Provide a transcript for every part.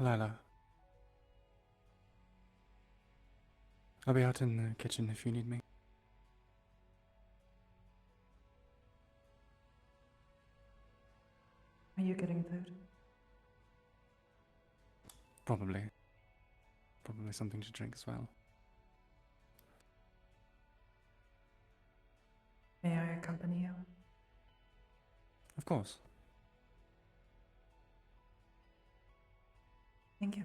Alyla, I'll be out in the kitchen if you need me. Are you getting food? Probably. Probably something to drink as well. May I accompany you? Of course. Thank you.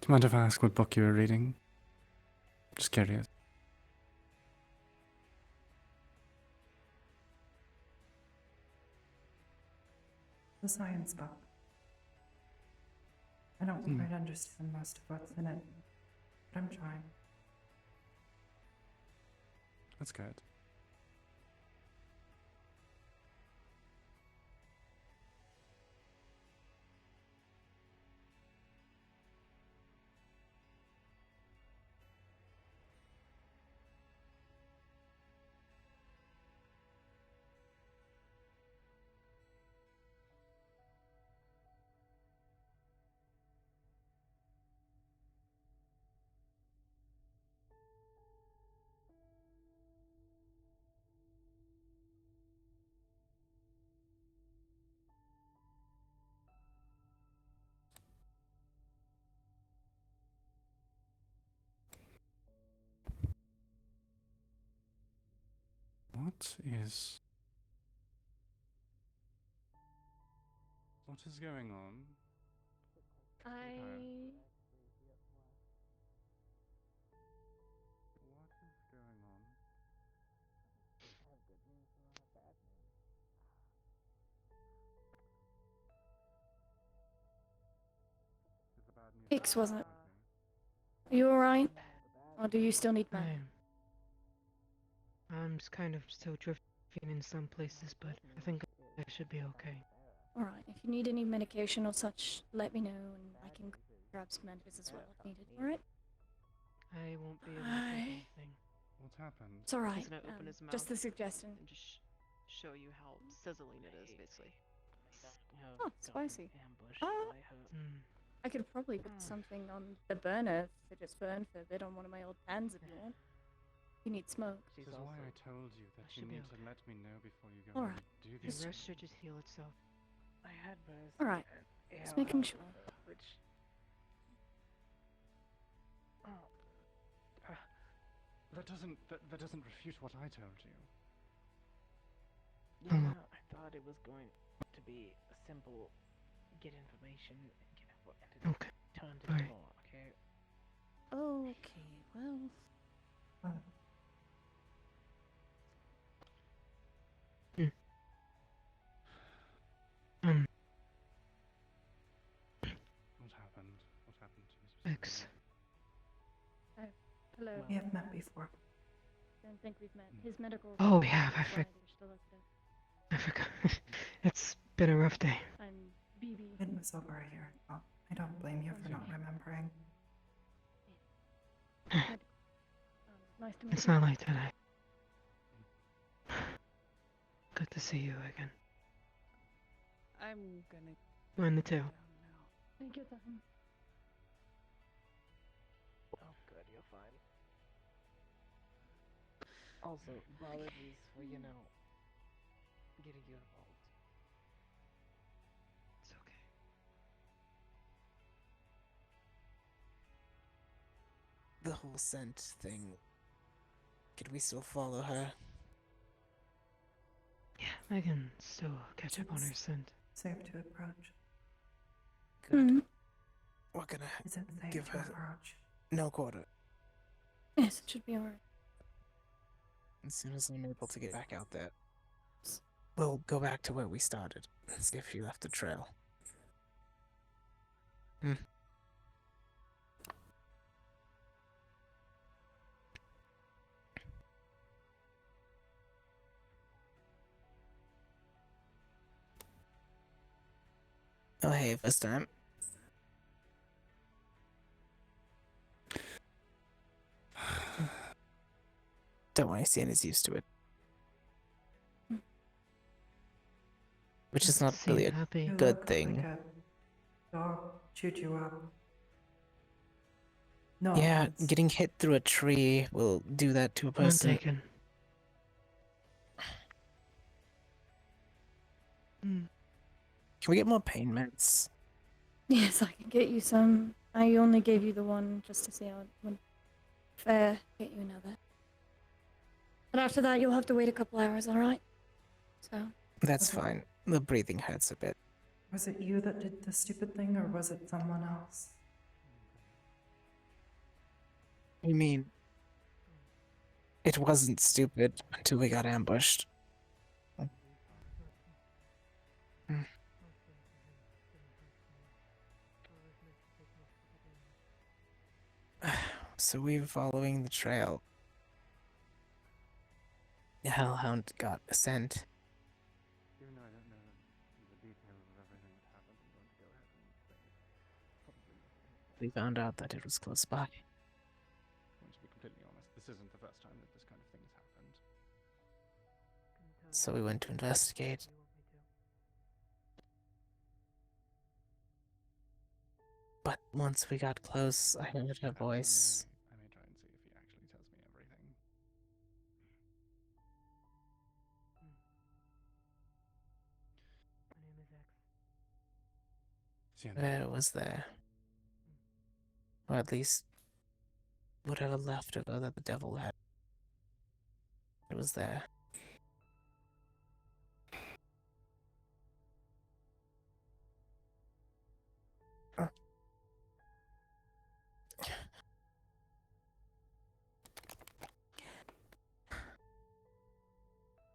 Do you mind if I ask what book you were reading? Just curious. The science book. I don't quite understand most of what's in it, but I'm trying. That's good. What is going on? What is going on? Is the bad news Hicks, wasn't it? okay? Are you alright? Or do you still need med? I'm just kind of still drifting in some places, but I think I should be okay. Alright, if you need any medication or such, let me know and I can grab some medicines as well if needed, alright? I won't be able to take anything. What happened? It's alright. He's gonna open his mouth Just the suggestion. and just show you how sizzling it is, basically. Oh, spicy. Mm. I could probably put something on the burner to just burn for a bit on one of my old pans if you want. You need smoke. This is why I told you that you need to let me know before you go Alright. and do The this. rest should just heal itself. I had birth. Alright. Just making sure. Which. That doesn't refute what I told you. Yeah, I thought it was going to be a simple get information and get Okay. Time to Alright. talk, okay? Okay, well. Oh, Um, What happened? What happened to you? X. Hello. we have met before. Don't think we've met. His medical. Oh, yeah, I flag is still up there. I forgot. It's been a rough day. I'm BB. It was over a year ago. I don't blame you for not remembering. Nice to meet It's you. not like today. Good to see you again. I'm gonna Mine the two. down now. Thank you, Tom. Oh, good, you're fine. Also, apologies for, getting you involved. It's okay. The whole scent thing. Could we still follow her? Yeah, I can still catch up on her scent. Safe to approach. Good. Hmm. We're gonna Is it safe Give to her- approach? no quarter. Yes, it should be alright. As soon as I'm able to get back out there, we'll go back to where we started and see if she left a trail. Oh, hey, first time. Don't worry, Sienna's used to it. Which is not See really you a happy. You good look thing. Like a dog chewed you up. No. Yeah, it's- getting hit through a tree will do that to a Point person. taken. Can we get more pain meds? Yes, I can get you some. I only gave you the one just to see how it went. Fair, get you another. But after that, you'll have to wait a couple hours, alright? So, That's Okay. fine. The breathing hurts a bit. Was it you that did the stupid thing, or was it someone else? I mean, it wasn't stupid until we got ambushed. So we were following the trail. The Hellhound got a scent. Even though I don't know the details of everything that happened, I'm going to go ahead and say probably nothing. We found out that it was close by. I'm going to be completely honest, this isn't the first time that this kind of thing has happened. So we went to investigate. But once we got close, I heard her voice. I may try and see if he actually tells me everything. My name is X. Sienna, It was there. Or at least, whatever left of her that the devil had. It was there.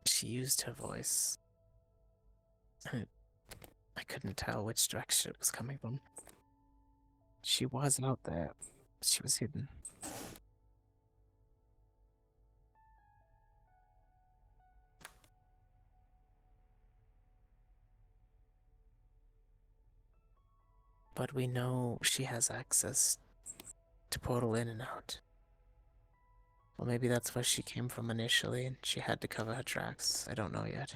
She used her voice. And I couldn't tell which direction it was coming from. She was out there. She was hidden. But we know she has access to portal in and out. Well, maybe that's where she came from initially, and she had to cover her tracks. I don't know yet.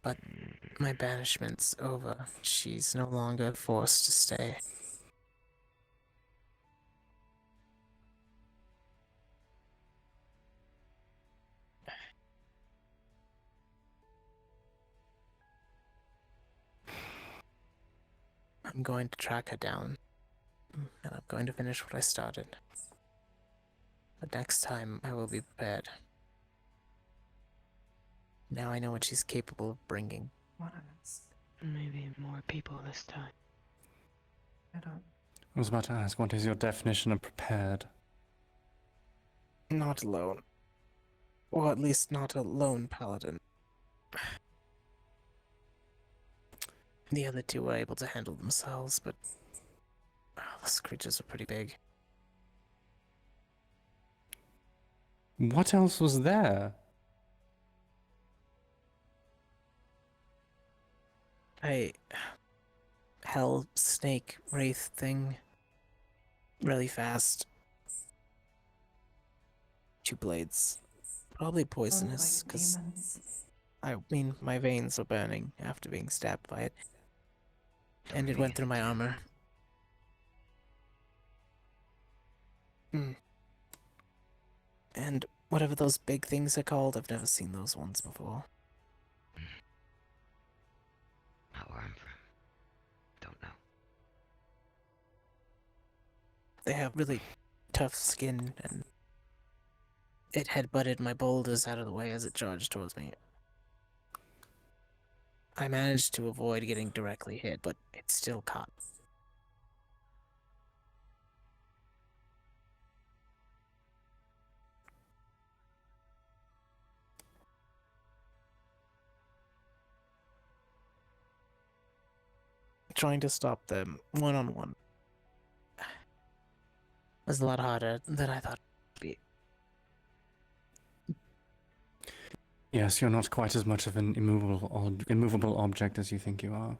But my banishment's over. She's no longer forced to stay. I'm going to track her down, and I'm going to finish what I started. But next time, I will be prepared. Now I know what she's capable of bringing. honest. Maybe more people this time. I don't. I was about to ask, what is your definition of prepared? Not alone. Or at least not a lone paladin. The other two were able to handle themselves, but those creatures are pretty big. What else was there? A hell snake wraith thing. Really fast. 2 blades. Probably poisonous, Like because demons. I mean, my veins were burning after being stabbed by it. And it went through my armor. And whatever those big things are called, I've never seen those ones before. Not where I'm from. Don't know. They have really tough skin, and it headbutted my boulders out of the way as it charged towards me. I managed to avoid getting directly hit, but it still caught. Trying to stop them one-on-one was a lot harder than I thought it would be. Yes, you're not quite as much of an immovable object as you think you are.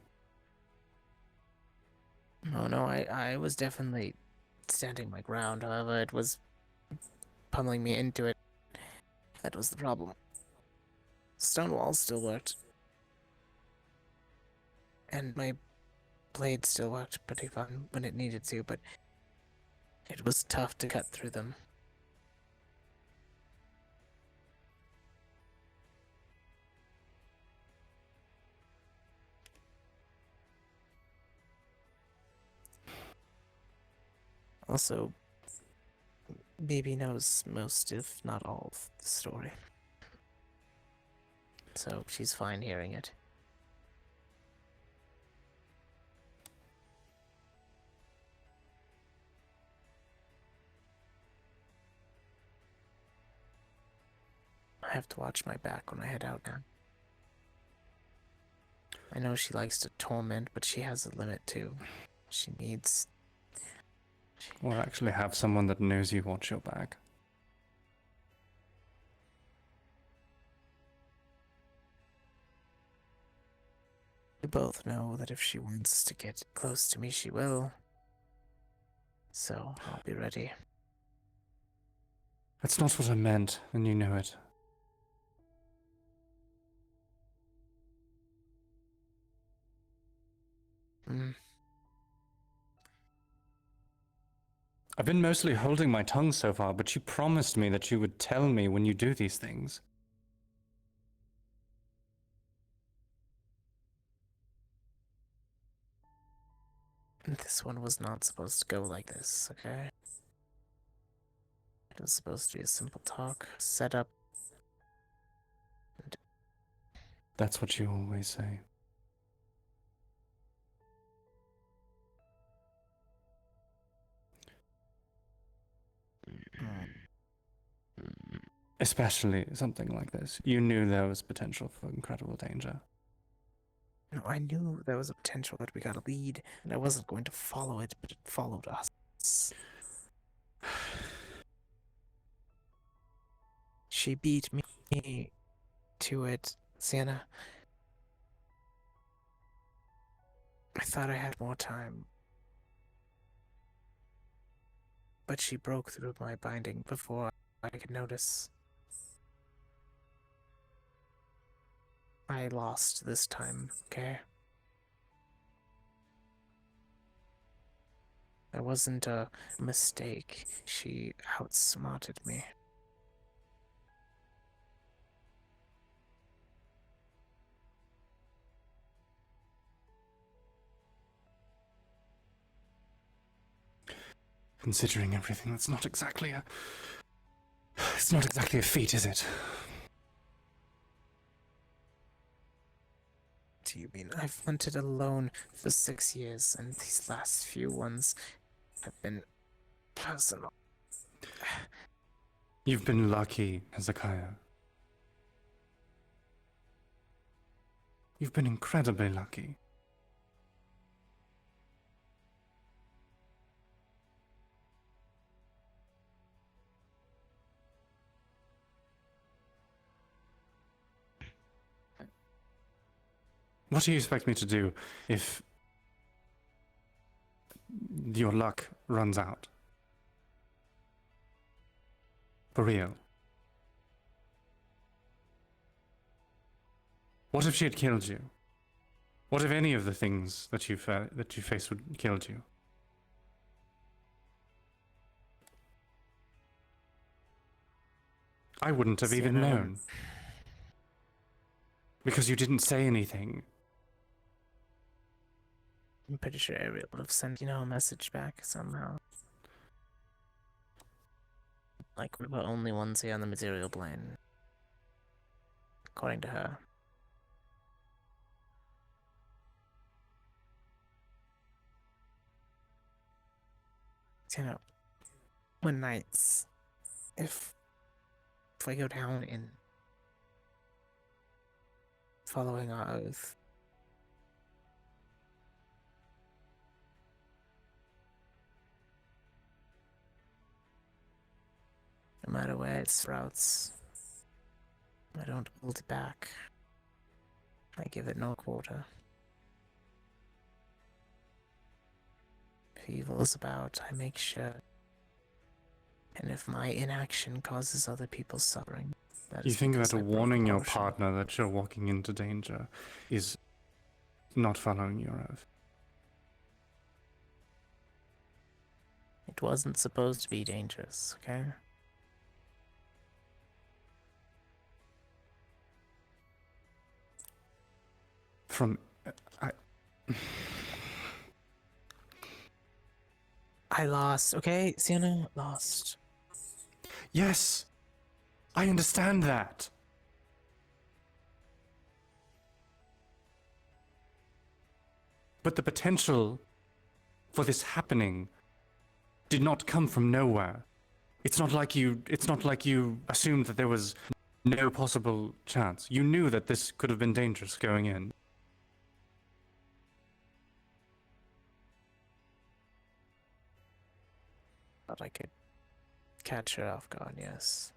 Oh no, I was definitely standing my ground, however, it was pummeling me into it. That was the problem. Stone walls still worked. And my blade still worked pretty fun when it needed to, but it was tough to cut through them. Also, Baby knows most, if not all, of the story. So she's fine hearing it. I have to watch my back when I head out now. I know she likes to torment, but she has a limit too. She needs... Or actually have someone that knows you watch your back. We both know that if she wants to get close to me, she will. So, I'll be ready. That's not what I meant, and you know it. I've been mostly holding my tongue so far, but you promised me that you would tell me when you do these things. This one was not supposed to go like this, okay? It was supposed to be a simple talk, set up. That's what you always say. Especially something like this. You knew there was potential for incredible danger. No, I knew there was a potential that we got a lead, and I wasn't going to follow it, but it followed us. She beat me to it, Sienna. I thought I had more time. But she broke through my binding before I could notice. I lost this time, okay? It wasn't a mistake. She outsmarted me. Considering everything, that's not exactly a... It's not exactly a feat, is it? do you mean? I've wanted a loan for 6 years, and these last few ones have been personal. You've been lucky, Hezekiah. You've been incredibly lucky. What do you expect me to do if your luck runs out? For real? What if she had killed you? What if any of the things that you faced would killed you? I wouldn't have even known. Because you didn't say anything. I'm pretty sure Ariel would have sent, a message back somehow. Like, we're the only ones here on the material plane. According to her. When nights, if we go down in following our oath, no matter where it sprouts, I don't hold it back. I give it no quarter. If evil is about, I make sure. And if my inaction causes other people suffering, You think that warning your partner that you're walking into danger is not following your oath? It wasn't supposed to be dangerous, okay? I lost, okay? Sienna lost. Yes! I understand that! But the potential for this happening did not come from nowhere. It's not like you assumed that there was no possible chance. You knew that this could have been dangerous going in. Thought I could catch her off guard, yes.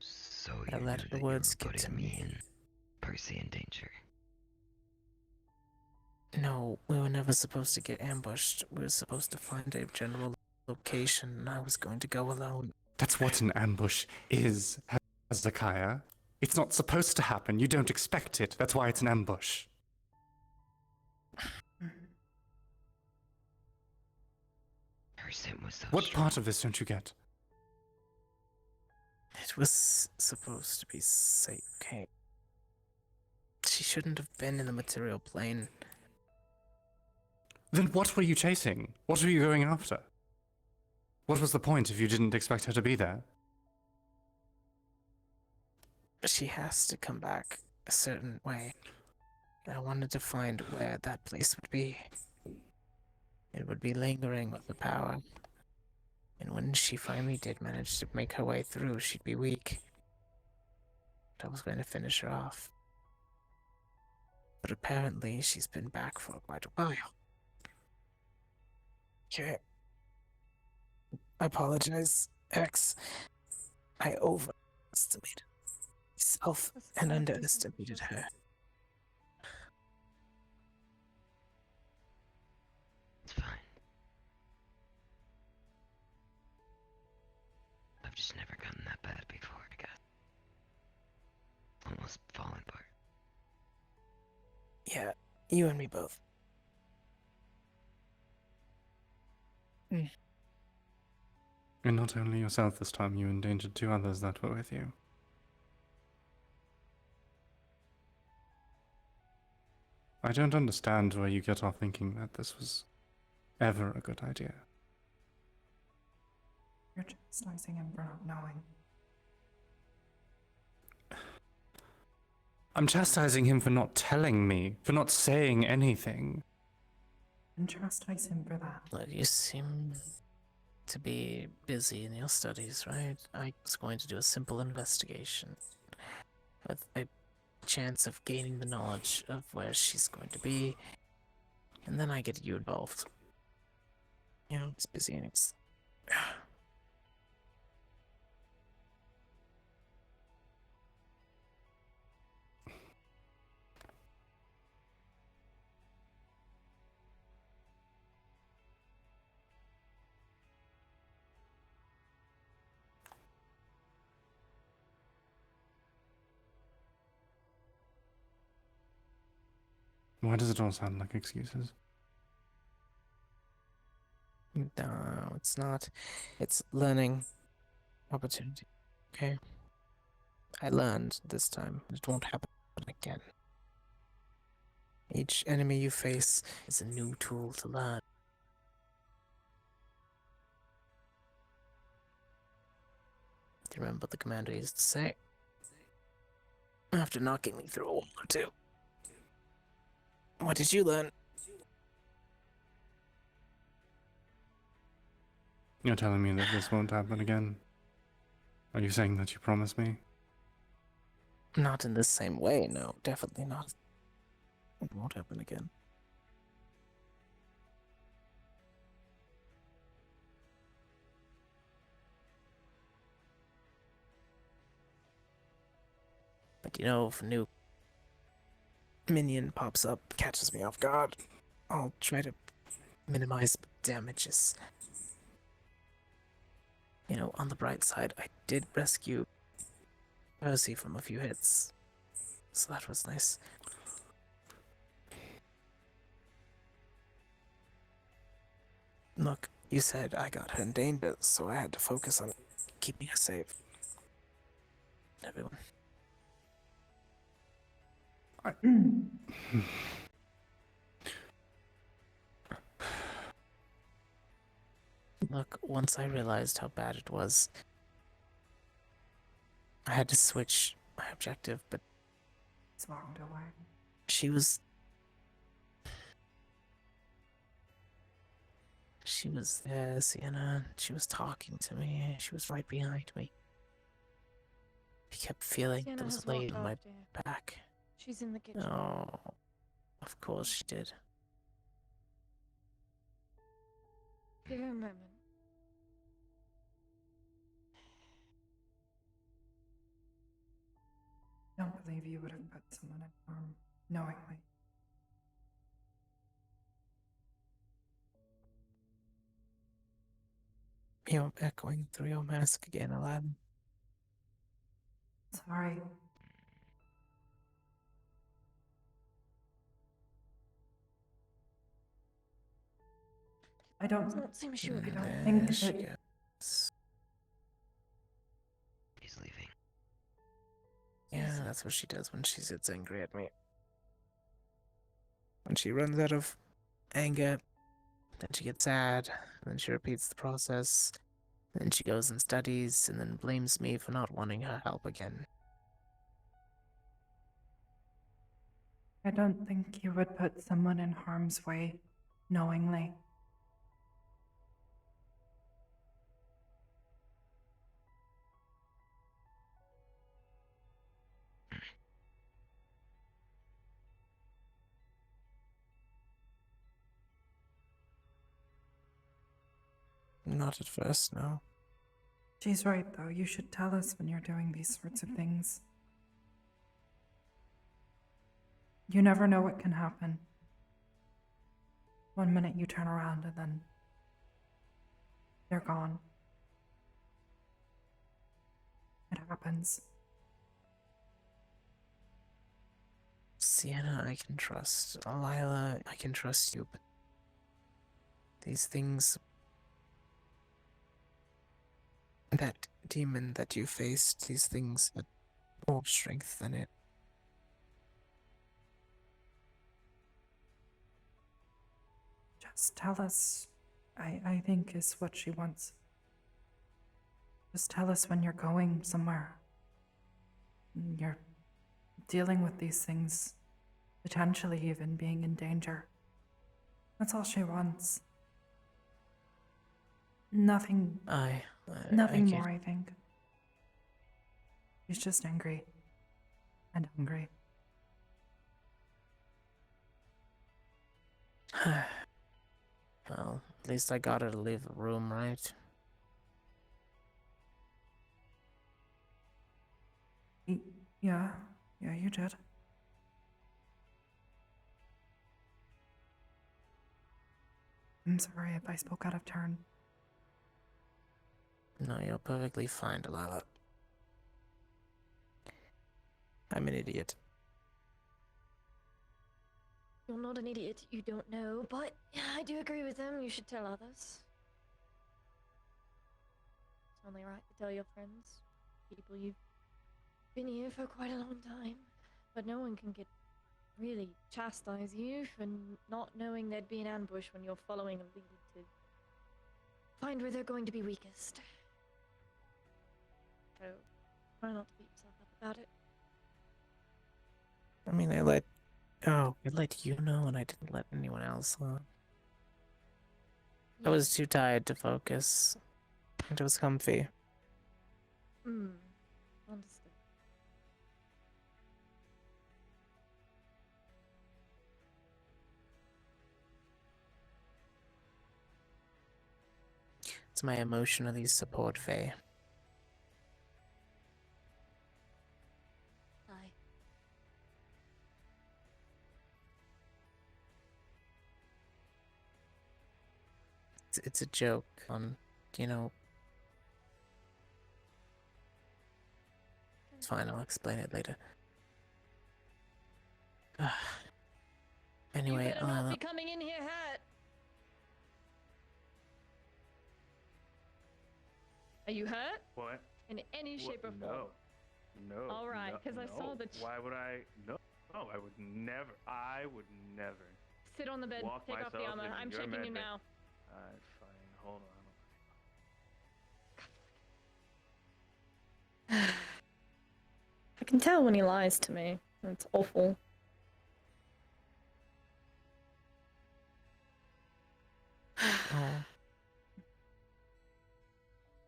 So I you let knew the that words you were get to putting me me. and Percy in danger. No, we were never supposed to get ambushed. We were supposed to find a general location, and I was going to go alone. That's what an ambush is, Hezekiah. It's not supposed to happen. You don't expect it. That's why it's an ambush. Her scent was so What strong. part of this don't you get? It was supposed to be safe, okay? She shouldn't have been in the material plane. Then what were you chasing? What were you going after? What was the point if you didn't expect her to be there? She has to come back a certain way. I wanted to find where that place would be. It would be lingering with the power. And when she finally did manage to make her way through, she'd be weak. I was going to finish her off. But apparently she's been back for quite a while. Okay. I apologize, X. I overestimated myself and underestimated her. It's fine. I've just never gotten that bad before, I guess. Almost falling apart. Yeah, you and me both. And not only yourself this time, you endangered 2 others that were with you. I don't understand where you get off thinking that this was ever a good idea. You're chastising him for not knowing. I'm chastising him for not telling me, for not saying anything. And chastise him for that. Look, you seem to be busy in your studies, right? I was going to do a simple investigation with a chance of gaining the knowledge of where she's going to be, and then I get you involved. You know, it's busy and it's... Why does it all sound like excuses? No, it's not. It's learning opportunity, okay? I learned this time. It won't happen again. Each enemy you face is a new tool to learn. Do you remember what the commander used to say? After knocking me through a wall or two. What did you learn? You're telling me that this won't happen again? Are you saying that you promise me? Not in the same way, no, definitely not. It won't happen again. But you know, if a new minion pops up, catches me off guard, I'll try to minimize damages. You know, on the bright side, I did rescue Percy from a few hits, so that was nice. Look, you said I got her in danger, so I had to focus on keeping her safe. Everyone. Look, once I realized how bad it was, I had to switch my objective, but It's walked away. she was there, Sienna. She was talking to me. She was right behind me. I kept feeling Sienna there was has a blade walked in my off, dear. back. She's in the kitchen. Oh, of course she did. Give her a moment. I don't believe you would have put someone in harm knowingly. You're echoing through your mask again, Aladdin. Sorry. I It don't. doesn't seem she would be don't back. think There she that- goes. He's leaving. Yeah, that's what she does when she gets angry at me. When she runs out of anger, then she gets sad, then she repeats the process, then she goes and studies, and then blames me for not wanting her help again. I don't think you would put someone in harm's way knowingly. Not at first, no. She's right, though. You should tell us when you're doing these sorts of things. You never know what can happen. One minute you turn around and then they're gone. It happens. Sienna, I can trust. Alyla, I can trust you, but these things... That demon that you faced, these things had more strength than it. Just tell us, I think is what she wants. Just tell us when you're going somewhere. You're dealing with these things, potentially even being in danger. That's all she wants. Nothing I Nothing get- more, I think. She's just angry and hungry. Well, at least I got her to leave the room, right? Yeah, you did. I'm sorry if I spoke out of turn. No, you're perfectly fine, Alyla. I'm an idiot. You're not an idiot, you don't know, but I do agree with him. You should tell others. It's only right to tell your friends, people you've been here for quite a long time. But no one can really chastise you for not knowing there'd be an ambush when you're following a lead to find where they're going to be weakest. So, try not to beat yourself up about it. I mean, I let you know, and I didn't let anyone else know. I was too tired to focus. It was comfy. Understood. It's my emotionally support Faye. Aye. It's a joke on, you know. It's fine, I'll explain it later. Anyway, You better not be coming in here hurt. Are you hurt? What? In any shape or form? No. All right, no, 'cause I saw no. the Why would I? No. No, I would never. I would never. Sit on the bed. Walk Take off the myself armor. into I'm your checking you med bay. now. Alright, fine. Hold on. I can tell when he lies to me. It's awful. oh,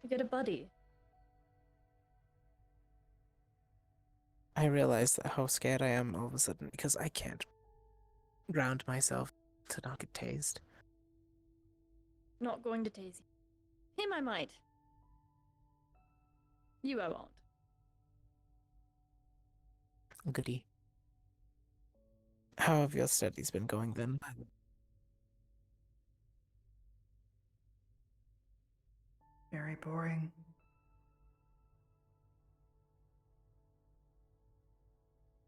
You get a buddy. I realized how scared I am all of a sudden because I can't ground myself to not get tased. Not going to tase you. Him I might. You I won't. Goody. How have your studies been going then? Very boring.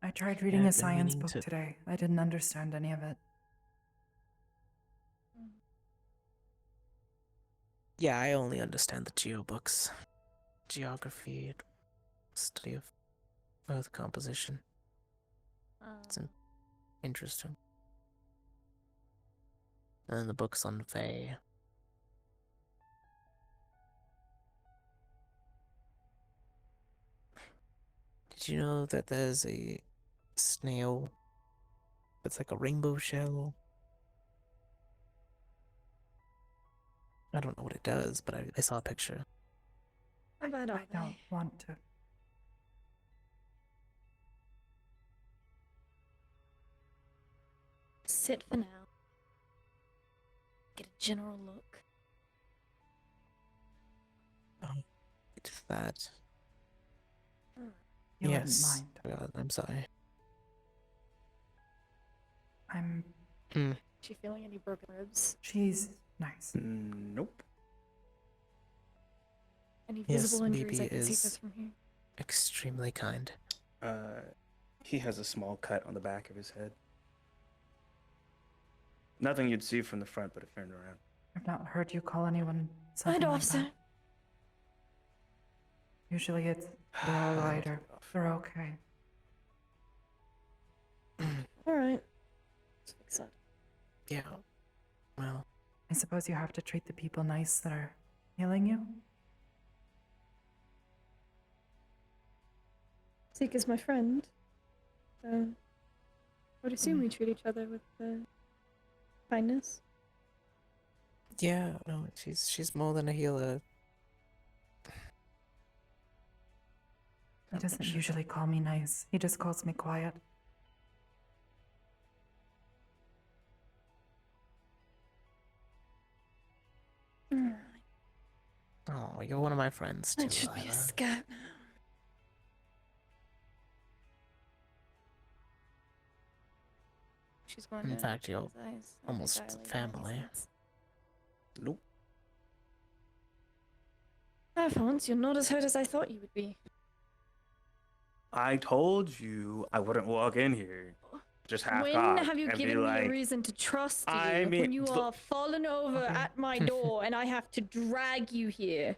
I tried reading Yeah, a I've been science meaning book to- today. I didn't understand any of it. Yeah, I only understand the geo books. Geography, study of Earth composition. It's interesting. And then the books on Fae. Did you know that there's a snail that's like a rainbow shell? I don't know what it does, but I saw a picture. How bad I are don't they? want to. Sit for now. Get a general look. It's that. You Yes. wouldn't mind. God, I'm sorry. I'm. Hmm. She feeling any broken ribs? She's nice. Nope. Any Yes, visible injuries I BB can see is- this from here? Extremely kind. He has a small cut on the back of his head. Nothing you'd see from the front, but it turned around. I've not heard you call anyone I'd something like officer. that. Usually it's they're all I'll right take or it off. they're okay. Alright. Let's fix that. Yeah. Well, I suppose you have to treat the people nice that are healing you. Seek is my friend. So I would assume we treat each other with kindness. Yeah, no, she's more than a healer. He doesn't usually call me nice. He just calls me quiet. Alright. Oh, you're one of my friends too, That should be a Alyla. scout now. She's going In to fact, you're his eyes. I almost think Alyla family. makes sense. Nope. Ah, for once, you're not as hurt as I thought you would be. I told you I wouldn't walk in here just half When cocked have you and be given me a like, reason to trust you? I when mean, you look- are fallen over Okay. at my door and I have to drag you here.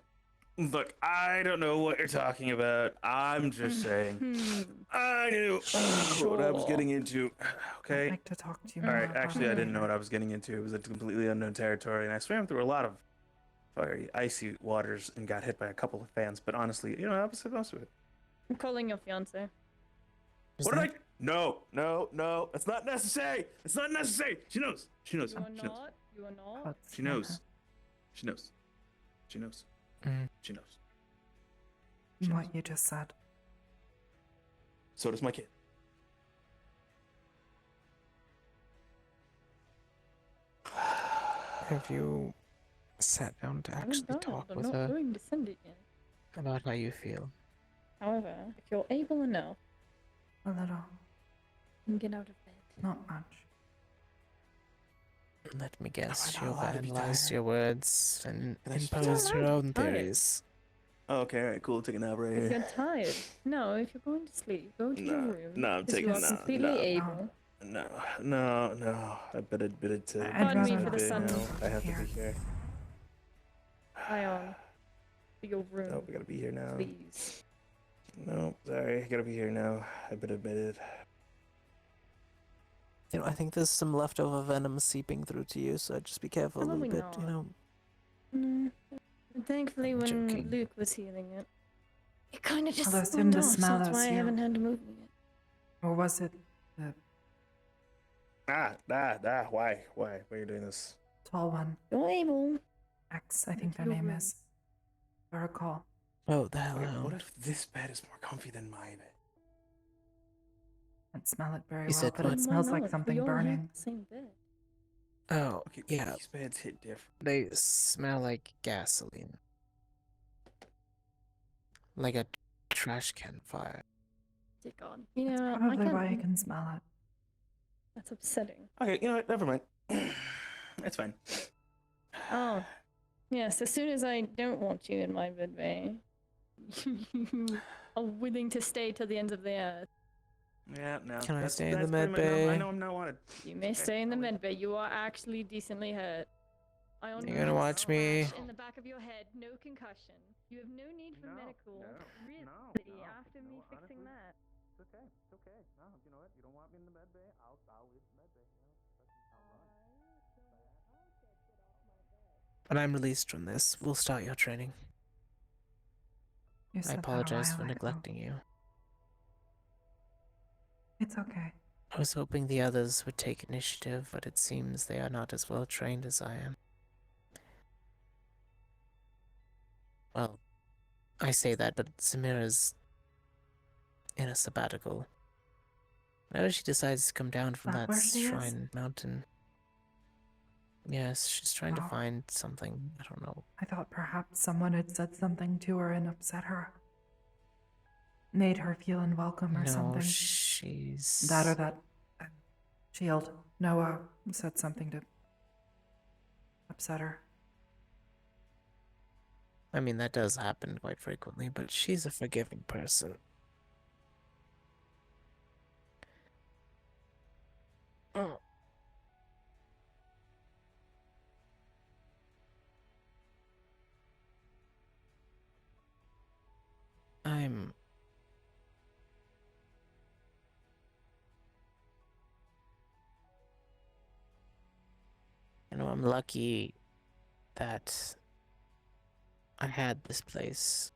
look, I don't know what you're talking about. I'm just saying. Hmm. I knew what I was getting into. I'd Okay. like to talk to you All more right. about Actually, it I didn't know later. what I was getting into. It was a completely unknown territory, and I swam through a lot of fiery, icy waters and got hit by a couple of fans. But honestly, you know, opposite most of it. I'm calling your fiance. Is What that- did I? No. It's not necessary. It's not necessary. She knows. She knows. You are She knows. not. You are not. What's She the knows. matter? She knows. She knows. Mm. She knows. What you just said. So does my kid. Have you sat down to I haven't actually done it, talk I'm with not her going to send it yet. about how you feel? However, if you're able enough, A little. you can get out of bed. Not much. Let me guess, not you've allowed to be analyzed tired. your words and Can I just- imposed You're your allowed to own be tired. theories. Oh, okay, all right, cool. Take a nap right If here. you're tired, no. If you're going to sleep, go to your No, room. no, I'm 'cause taking you a are nap. completely No. able. No. I better to. I'd Pardon me rather for the not sun. go I have to here. be here. Ion. To your room, Nope, I gotta be here now. please. No, sorry, I gotta be here now. I've been admitted. You know, I think there's some leftover venom seeping through to you, so just be careful a little Probably bit, you not. know. Thankfully, I'm when joking. Luke was healing it, it kind of just I'll assume went the off, so smell that's is why I you. haven't had to move it yet. Or was it the Why are you doing this? tall one? You're able. X, I think their Your name room. is. If I recall. Oh, the hell Wait, no. what if this bed is more comfy than my bed? Can't smell it very You well, said but what? it Why smells like not? something we all have burning. the same bed. Oh, Okay, yeah, these beds hit different. they smell like gasoline. Like a trash can fire. Dear God. You That's know, I probably can't. why I can smell it. That's upsetting. Okay, you know what? Never mind. It's fine. Oh, yes. As soon as I don't want you in my bed bay, you are willing to stay till the ends of the earth. Yeah, no. Can I that's- stay in the that's med pretty much- no, I bay? know I'm not wanted. You may Okay, stay in the I'll leave. med bay. You are actually decently hurt. I only You're gonna have a watch me? scratch in the back of your head, no concussion. You have no need for medical. Really, after me fixing honestly, that. It's okay. No, you know what? You don't want me in the med bay? I'll leave the med bay. When I'm released from this, we'll start your training. You I said that a apologize while for ago. neglecting you. It's okay. I was hoping the others would take initiative, but it seems they are not as well trained as I am. Well, I say that, but Samira's in a sabbatical. Whenever she decides to come down from That that where she is? shrine mountain. Yes, she's trying to Oh. find something. I don't know. I thought perhaps someone had said something to her and upset her. Made her feel unwelcome or No, something. she's... That or that Shield, Noah, said something to upset her. I mean, that does happen quite frequently, but she's a forgiving person. Oh. I'm... You know, I'm lucky that I had this place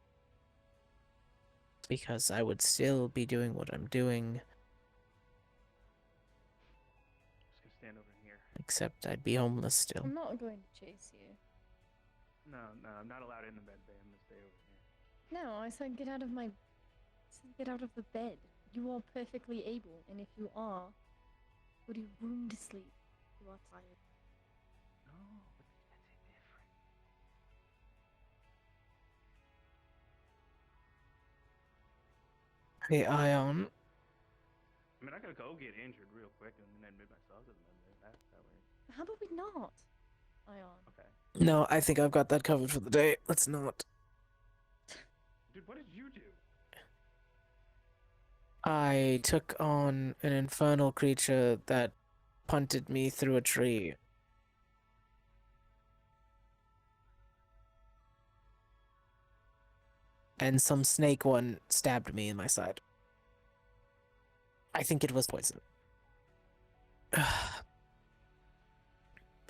because I would still be doing what I'm doing, Just gonna stand over here. except I'd be homeless still. I'm not going to chase you. No, I'm not allowed in the bed bay. I'm gonna stay over here. No, I said get out of my. I said get out of the bed. You are perfectly able, and if you are, go to your room to sleep. You are tired. No, but that's different. Hey, Ion. I mean, I could go get injured real quick and then admit myself to the bed bay. That way. How about we not, Ion? Okay. No, I think I've got that covered for the day. Let's not. Dude, what did you do? I took on an infernal creature that punted me through a tree. And some snake one stabbed me in my side. I think it was poison.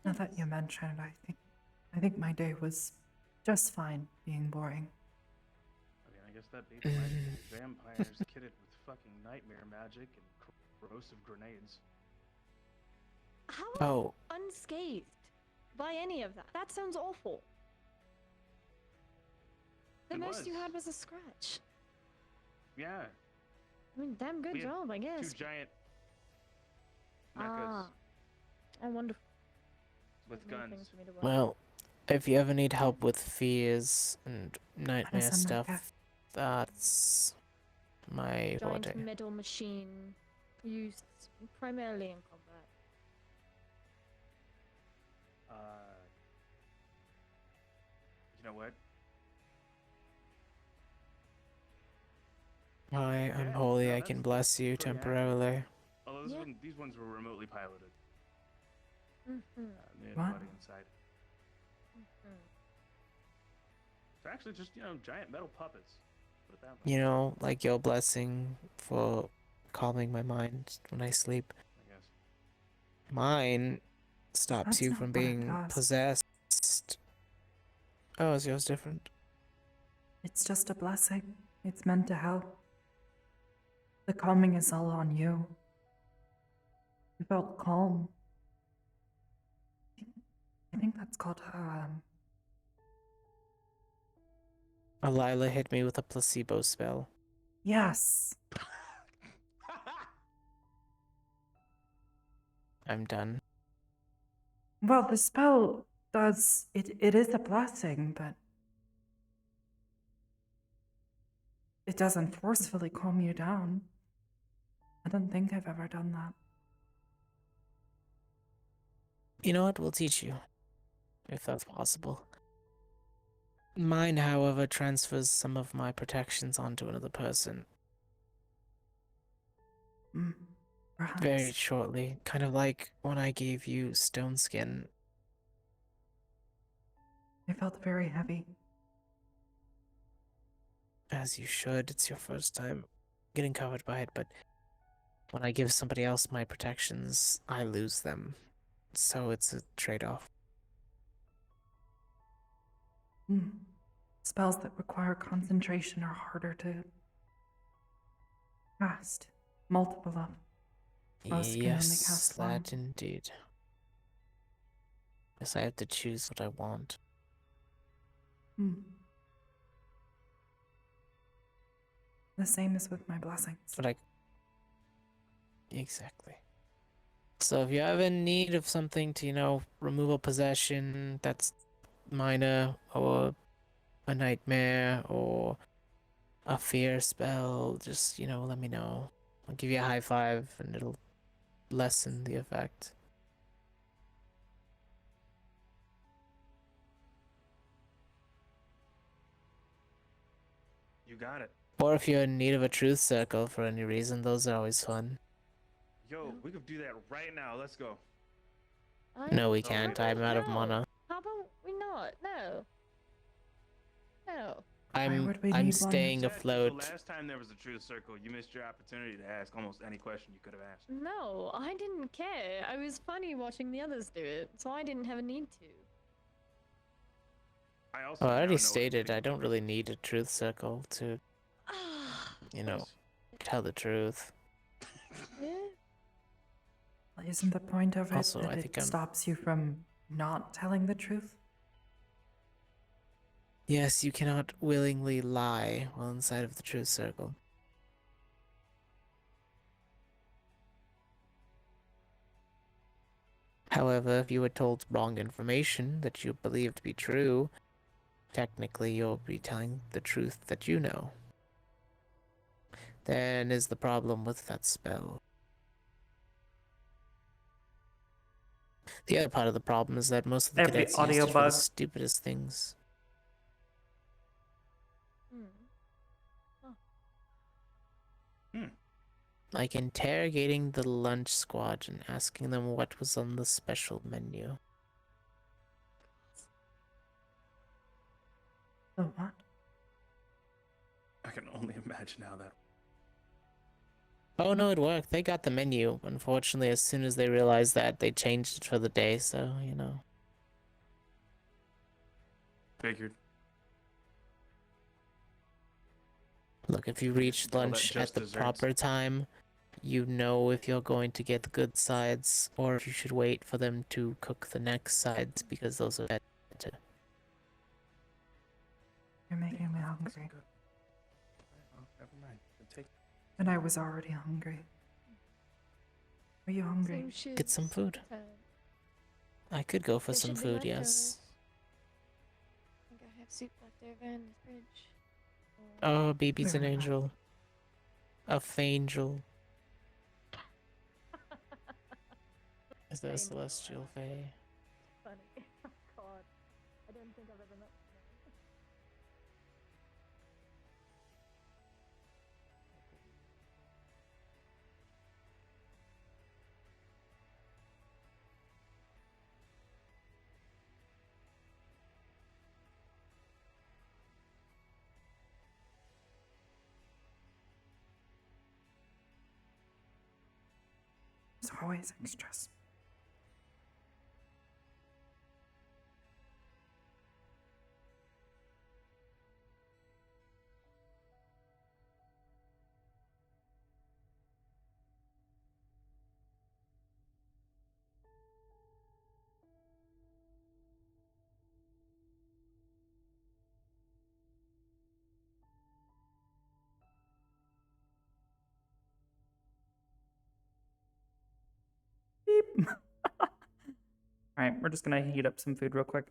Now that you mention it, I think my day was just fine being boring. I mean, I guess that baby might be vampires kitted with fucking nightmare magic and corrosive grenades. How are you Oh, unscathed by any of that? That sounds awful. The It most you was. had was a scratch. Yeah, I mean, damn good We had job, I guess. two giant mechas Ah, oh, wonderful. with Many things guns. for me to work well, if you ever need help with fears and nightmare a mecha? stuff, that's my on. Giant forte. metal machine used primarily in combat. You know what? I am Yeah, holy, no, I can that's bless you pretty accurate. temporarily. Although Yeah. these ones were remotely piloted. Mm-hmm. Me and What? Buddy inside. Mm-hmm. They're actually just, giant metal puppets. Put it that way, You know, like your blessing for calming my mind when I sleep. I guess. Mine stops That's you not from what it being does. possessed. Oh, is yours different? It's just a blessing. It's meant to help. The calming is all on you. You felt calm. I think that's called Alyla hit me with a placebo spell. yes. I'm done. Well, the spell does it is a blessing, but it doesn't forcefully calm you down. I don't think I've ever done that. You know what? We'll teach you. If that's possible. Mine, however, transfers some of my protections onto another person. Mm, perhaps. Very shortly. Kind of like when I gave you stone skin. I felt very heavy. As you should. It's your first time getting covered by it, but when I give somebody else my protections, I lose them. So it's a trade-off. Mm. Spells that require concentration are harder to cast. Multiple of. Most can only Yes, cast one. that indeed. Guess I have to choose what I want. Hmm. The same as with my blessings. But I... Exactly. So if you have in need of something to, remove a possession that's minor, or a nightmare, or a fear spell, just, let me know. I'll give you a high five and it'll lessen the effect. You got it. Or if you're in need of a truth circle for any reason, those are always fun. Yo, we could do that right now. Let's go. No, we Oh, can't. wait, I'm out of no. mana. How about we not? No. No. would we I'm need one? staying Chat, afloat. So last time there was a truth circle, you missed your opportunity to ask almost any question you could have asked. No, I didn't care. I was funny watching the others do it, so I didn't have a need to. I also Well, I now already know stated I everything don't really need a truth circle to, you know, tell the truth. Yeah. Well, isn't the point of it Also, that I it think I'm. stops you from not telling the truth? Yes, you cannot willingly lie while inside of the truth circle. However, if you were told wrong information that you believe to be true, technically you'll be telling the truth that you know. Then is the problem with that spell. The other part of the problem is that most of the Every cadets used audio it for the bug. stupidest things. Like interrogating the lunch squad and asking them what was on the special menu. The what? I can only imagine how that. Oh no, it worked. They got the menu. Unfortunately, as soon as they realized that, they changed it for the day, so, you know. Figured. Look, if you reach Call that lunch just at the desserts. proper time, you know if you're going to get the good sides, or if you should wait for them to cook the next sides, because those are better. You're making me hungry. Good. Oh, never mind. Take. And I was already hungry. Are you hungry? Get some food. I could go for some food, yes. I think I have soup left over in the fridge. Oh, baby's an Very well. angel. A fangel. Is that a Fangel. celestial fae? Funny. Oh god. I don't think I've ever met someone. There's always extras. Beep. All right, we're just gonna heat up some food real quick.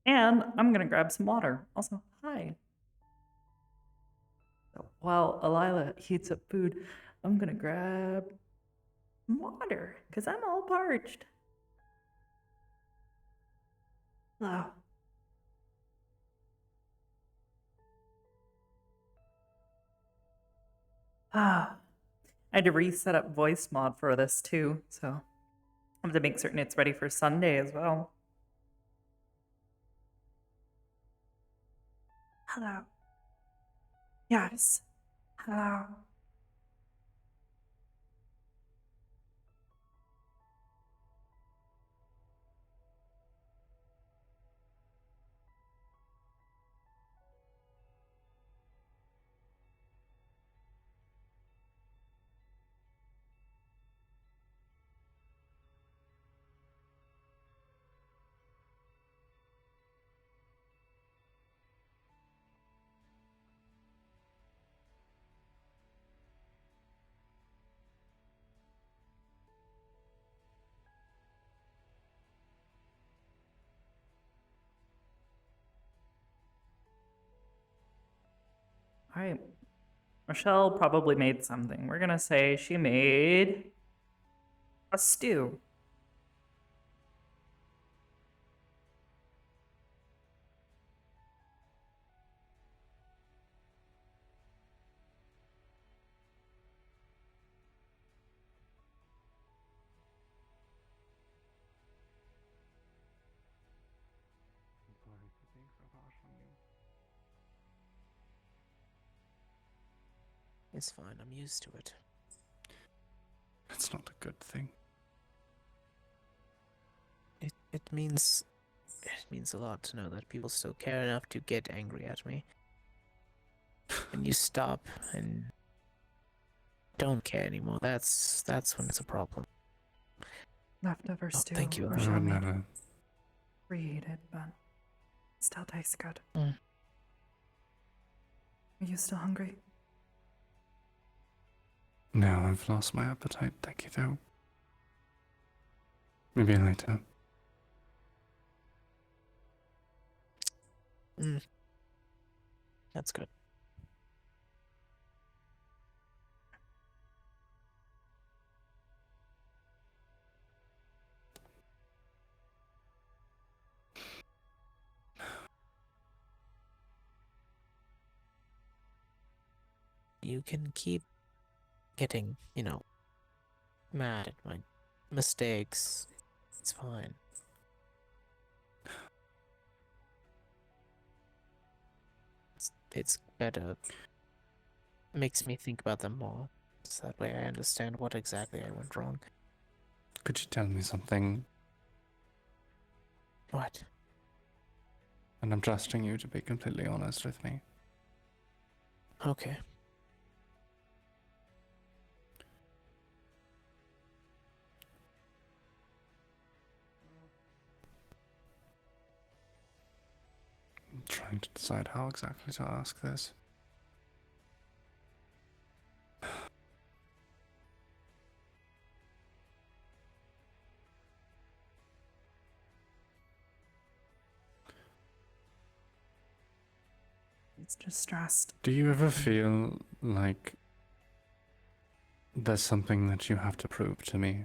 And I'm gonna grab some water. Also, hi. So while Alyla heats up food, I'm gonna grab some water because I'm all parched. Hello. Ah, I had to reset up voice mod for this too, so I have to make certain it's ready for Sunday as well. Hello. Yes. Hello. All right. Rochelle probably made something. We're gonna say she made a stew. It's fine, I'm used to it. That's not a good thing. It means It means a lot to know that people still care enough to get angry at me. When you stop and don't care anymore, that's when it's a problem. Leftovers Oh, stew thank you. were I would made never. preheated, but still tastes good. Mm. Are you still hungry? No, I've lost my appetite, thank you though. Maybe later. That's good. You can keep getting, mad at my mistakes. It's fine. It's better. Makes me think about them more. So that way I understand what exactly I went wrong. Could you tell me something? What? And I'm trusting you to be completely honest with me. Okay. I'm trying to decide how exactly to ask this. It's distressed. Do you ever feel like there's something that you have to prove to me?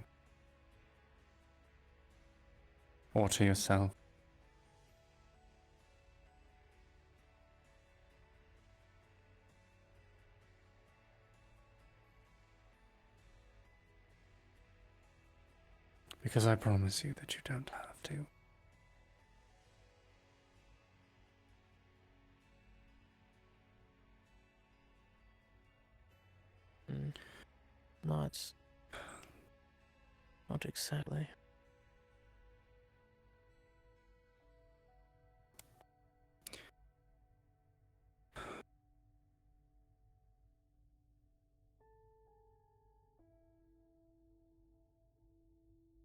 Or to yourself? Because I promise you that you don't have to. Not. Not exactly.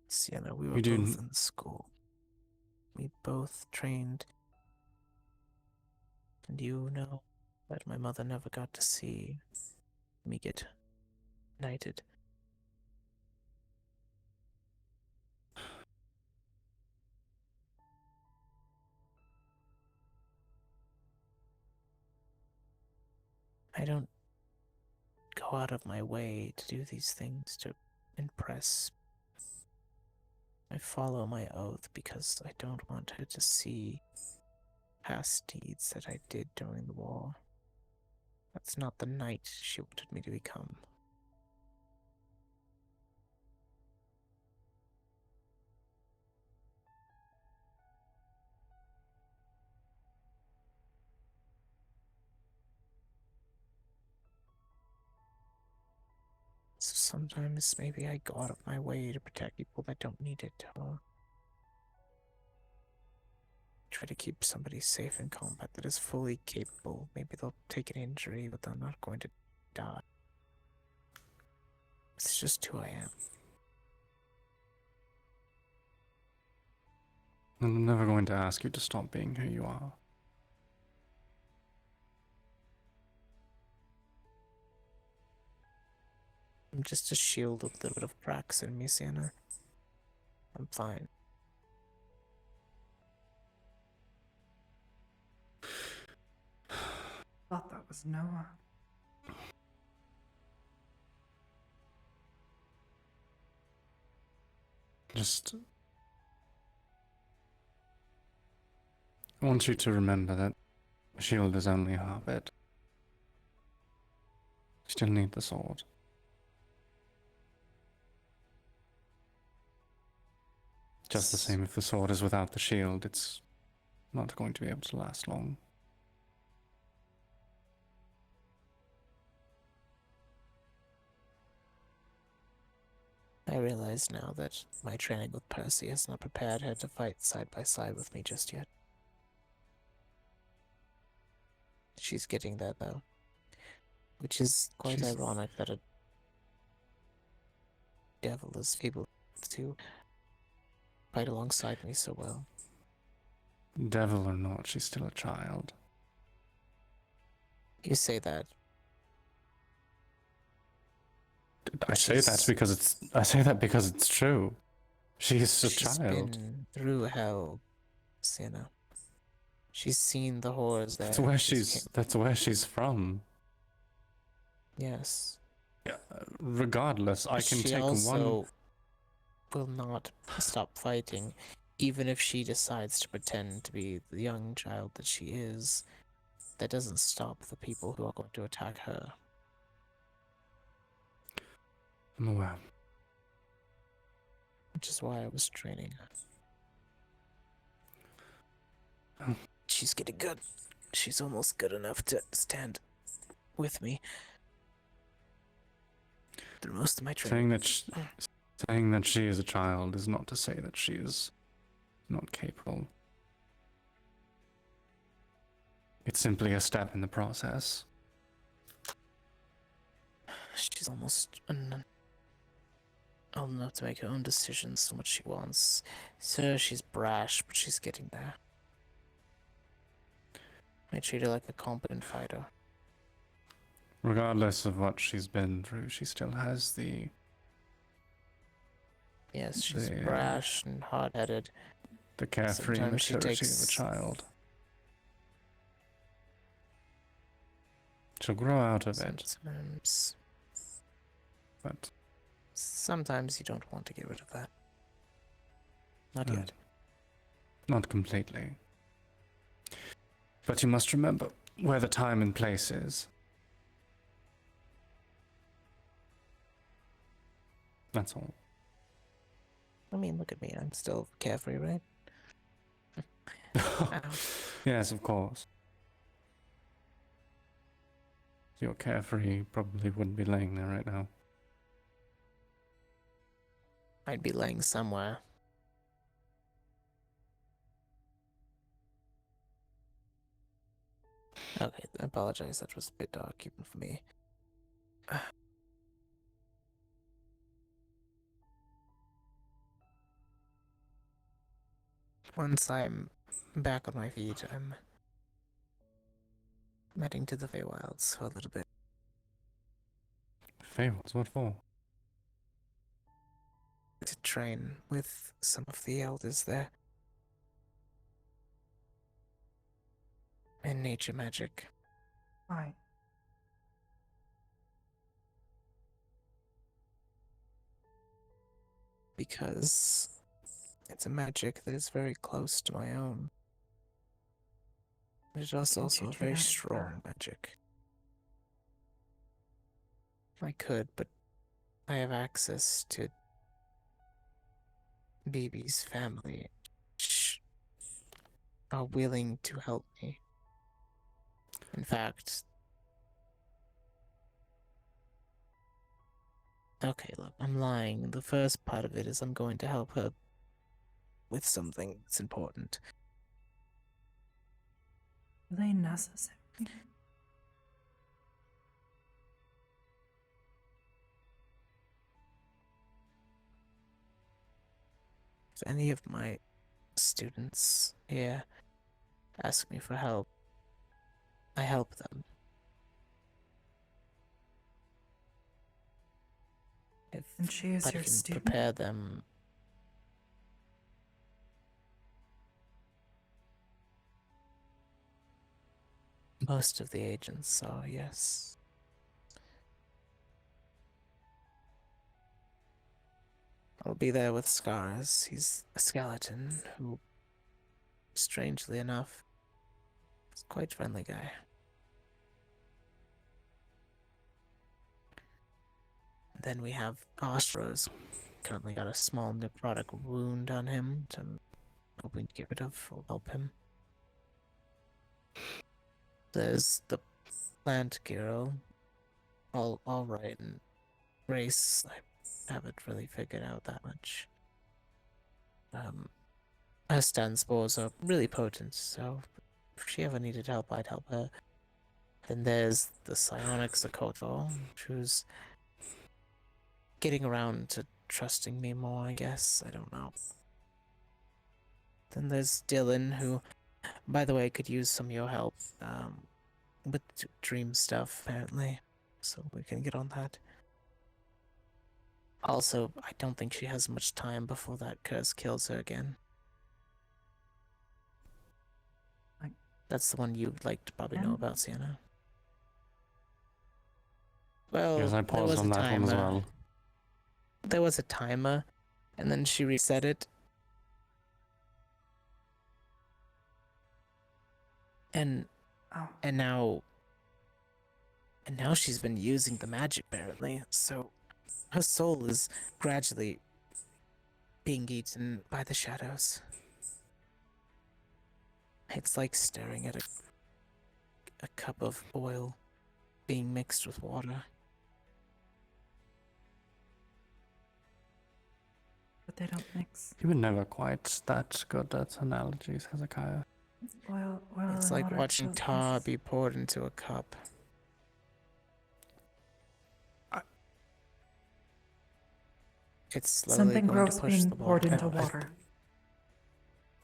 Sienna, we were You do both in school. We both trained. And you know that my mother never got to see me get knighted. I don't go out of my way to do these things to impress. I follow my oath because I don't want her to see past deeds that I did during the war. That's not the knight she wanted me to become. So sometimes maybe I go out of my way to protect people that don't need it, or try to keep somebody safe in combat that is fully capable. Maybe they'll take an injury, but they're not going to die. It's just who I am. And I'm never going to ask you to stop being who you are. I'm just a shield with a little bit of cracks in me, Sienna. I'm fine. Thought that was Noah. Just I want you to remember that the shield is only half it. You still need the sword. Just the same, if the sword is without the shield, it's not going to be able to last long. I realize now that my training with Percy has not prepared her to fight side by side with me just yet. She's getting there, though. Which is quite She's- ironic that a devil is able to fight alongside me so well. Devil or not, she's still a child. You say that. I say that because it's true. She's a She's child. been through hell, Sienna. She's seen the horrors there. That's where she's from. Yes. Regardless, I can she take also one. will not stop fighting, even if she decides to pretend to be the young child that she is. That doesn't stop the people who are going to attack her. I'm aware. Which is why I was training her. Oh. She's getting good. She's almost good enough to stand with me through most of my training. Saying that she is a child is not to say that she is not capable. It's simply a step in the process. She's almost old enough to make her own decisions on what she wants. So she's brash, but she's getting there. I treat her like a competent fighter. Regardless of what she's been through, she still has the... Yes, she's brash and hard-headed. The carefree Sometimes she maturity of a takes- child. She'll grow out of it, but Sometimes you don't want to get rid of that. Not No. yet. not completely. But you must remember where the time and place is. That's all. I mean, look at me. I'm still carefree, right? Yes, of course. If you're carefree, you probably wouldn't be laying there right now. I'd be laying somewhere. Okay, I apologize. That was a bit dark even for me. Once I'm back on my feet, I'm heading to the Feywilds for a little bit. Fables, what for? To train with some of the elders there. In nature magic. Why? Because it's a magic that is very close to my own. It is Can't also you a do very that strong for- magic. I could, but I have access to BB's family, which are willing to help me. In fact, okay, look, I'm lying. The first part of it is I'm going to help her with something that's important. Are they necessary? If any of my students here ask me for help, I help them. If And she is I your can student? prepare them. Most of the agents are, yes. I'll be there with Scars. He's a skeleton who, strangely enough, is quite a friendly guy. Then we have Astro's. Currently got a small necrotic wound on him, which I'm hoping to get rid of will help him. There's the plant girl. All right, and Grace, I haven't really figured out that much. Her stun spores are really potent, so if she ever needed help, I'd help her. Then there's the psionics Akoto, who's getting around to trusting me more, I guess. I don't know. Then there's Dylan, who, by the way, could use some of your help with dream stuff, apparently. So we can get on that. Also, I don't think she has much time before that curse kills her again. That's the one you like to probably know about, Sienna. Well, Yes, I there paused was on a that one as timer. well. There was a timer, and then she reset it. And Oh, and now she's been using the magic apparently, so her soul is gradually being eaten by the shadows. It's like staring at a cup of oil being mixed with water. but they don't mix. You were never quite that good at analogies, Hezekiah. Oil It's and like water watching don't tar mix. be poured into a cup. It's slowly Something going to gross push being the poured water into out. water.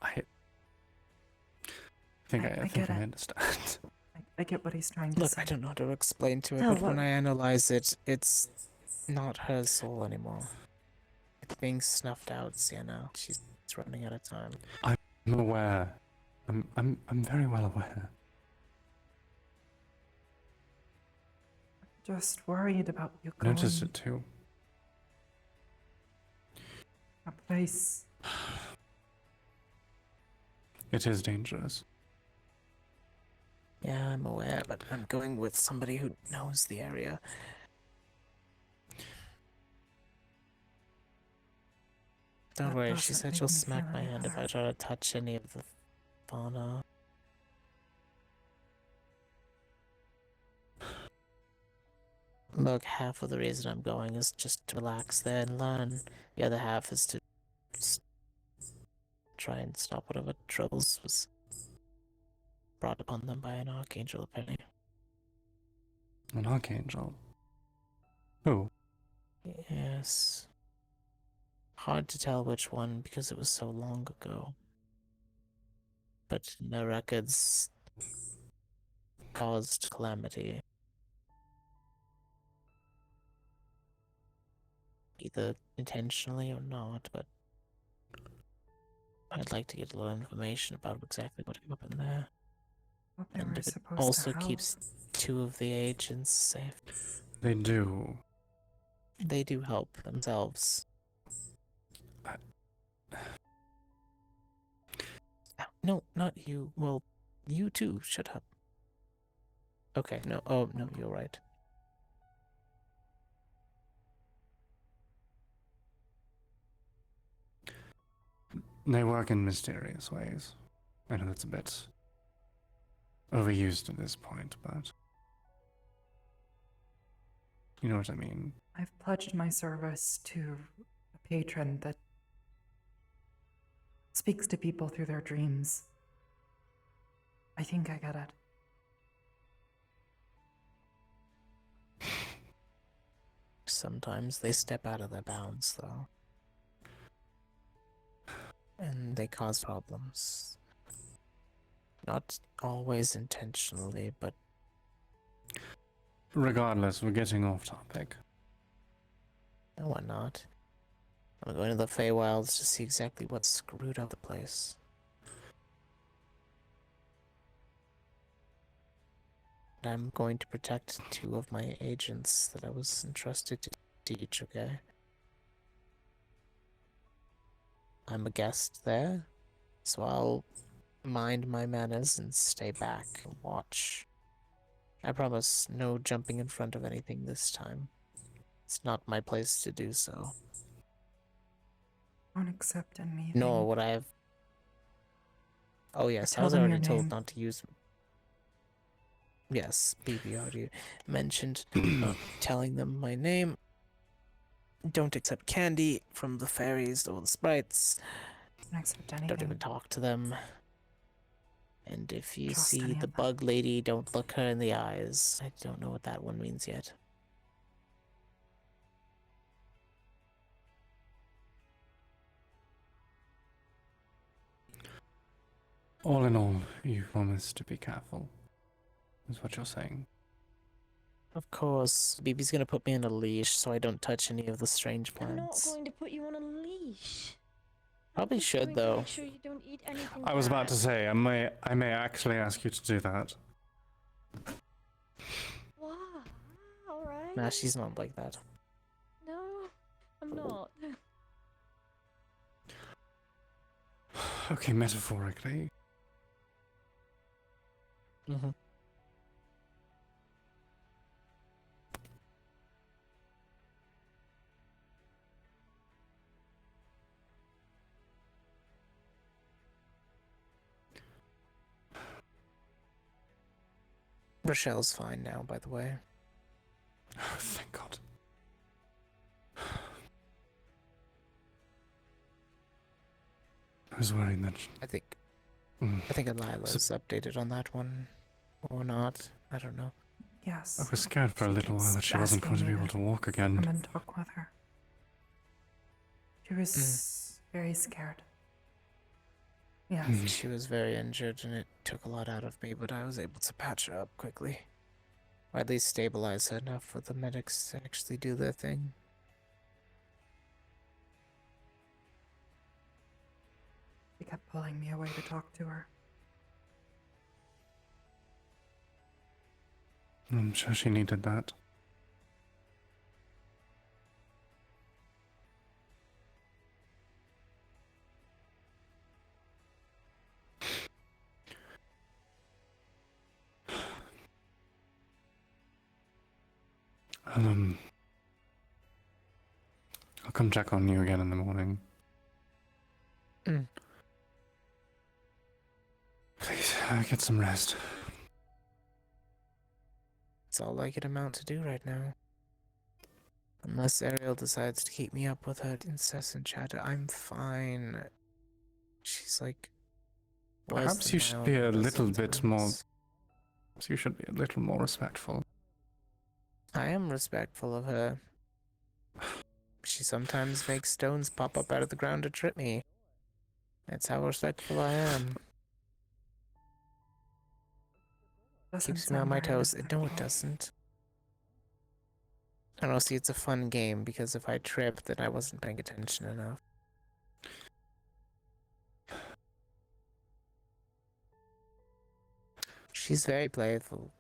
I think I I get think I it. understand. I get what he's trying to Look, say. I don't know how to explain to it, No, but when what- I analyze it, it's not her soul anymore. It's being snuffed out, Sienna. She's running out of time. I'm aware. I'm very well aware. Just worried about you I going noticed it too. a place. It is dangerous. Yeah, I'm aware, but I'm going with somebody who knows the area. Don't That worry, she doesn't said make she'll me smack feel my any hand if I better. try to touch any of the fauna. Look, half of the reason I'm going is just to relax there and learn. The other half is to s- try and stop whatever troubles was brought upon them by an archangel, apparently. An archangel. Who? Yes. Hard to tell which one because it was so long ago. But no records caused calamity. Either intentionally or not, but I'd like to get a little information about exactly what happened there. What they And were if it supposed also to help. keeps 2 of the agents safe. They do. They do help themselves. No, not you. Well, you too. Shut up. Okay, no. Oh, no, you're right. They work in mysterious ways. I know that's a bit overused at this point, but you know what I mean. I've pledged my service to a patron that speaks to people through their dreams. I think I get it. Sometimes they step out of their bounds, though. And they cause problems. Not always intentionally, but Regardless, we're getting off topic. no, why not? I'm going to the Feywilds to see exactly what screwed up the place. And I'm going to protect 2 of my agents that I was entrusted to teach, okay? I'm a guest there, so I'll mind my manners and stay back and watch. I promise no jumping in front of anything this time. It's not my place to do so. Don't accept anything. Nor would I have... Oh yes, I tell was them your already told name. not to use... Yes, BB already mentioned telling them my name. don't accept candy from the fairies or the sprites. Don't accept Don't anything. even talk to them. And if you Trust see any the of them. bug lady, don't look her in the eyes. I don't know what that one means yet. All in all, you promise to be careful, is what you're saying. Of course, BB's gonna put me on a leash so I don't touch any of the strange I'm not plants. going to put you on a leash. Probably I'm just should, going to though. make sure you don't eat anything I was about bad. to say, I may actually ask you to do that. Wow. Alright. Nah, she's not like that. No, I'm not. Okay, metaphorically. Mm-hmm. Rochelle's fine now, by the way. Oh, thank God. I was worried that. I think Mm. Alyla's updated on that one. Or not. I don't know. Yes. I was scared for a She little while keeps that she wasn't going to be asking me able to walk Come again. and talk with her. She was very scared. Yes. Mm. She was very injured and it took a lot out of me, but I was able to patch her up quickly. Or at least stabilize her enough for the medics to actually do their thing. She kept pulling me away to talk to her. I'm sure she needed that. I'll come check on you again in the morning. Mm. Please, get some rest. It's all I can amount to do right now. Unless Ariel decides to keep me up with her incessant chatter, I'm fine. She's like... worse Perhaps than you my should own be a mother little bit more. sometimes. You should be a little more respectful. I am respectful of her. She sometimes makes stones pop up out of the ground to trip me. That's how respectful I am. Doesn't Keeps me on sound my very toes. No, it respectful. doesn't. I don't know, see, it's a fun game because if I trip, then I wasn't paying attention enough. She's very playful.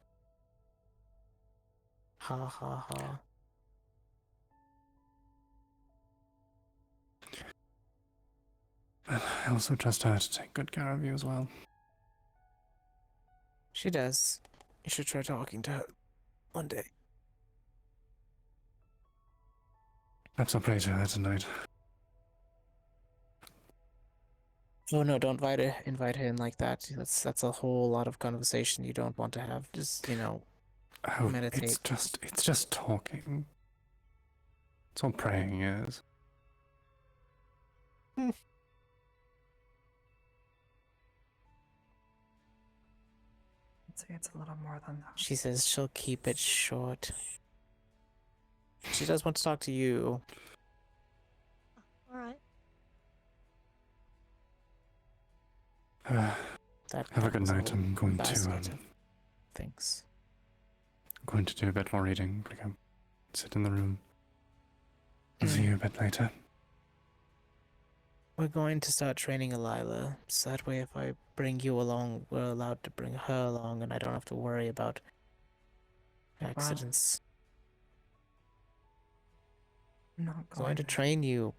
Ha ha ha. But I also trust her to take good care of you as well. She does. You should try talking to her one day. Perhaps I'll pray to her tonight. Oh no, don't invite her in like that. That's a whole lot of conversation you don't want to have. Just, you know, Oh, meditate. it's just talking. It's all praying is. I'd say it's a little more than that. She says she'll keep it short. She does want to talk to you. Alright. Have a good was night. whole I'm going basket to of things. do a bit more reading. I'm gonna go sit in the room. I'll see you a bit later. We're going to start training Alyla, so that way if I bring you along, we're allowed to bring her along and I don't have to worry about accidents. I'm not I'm going going to train you.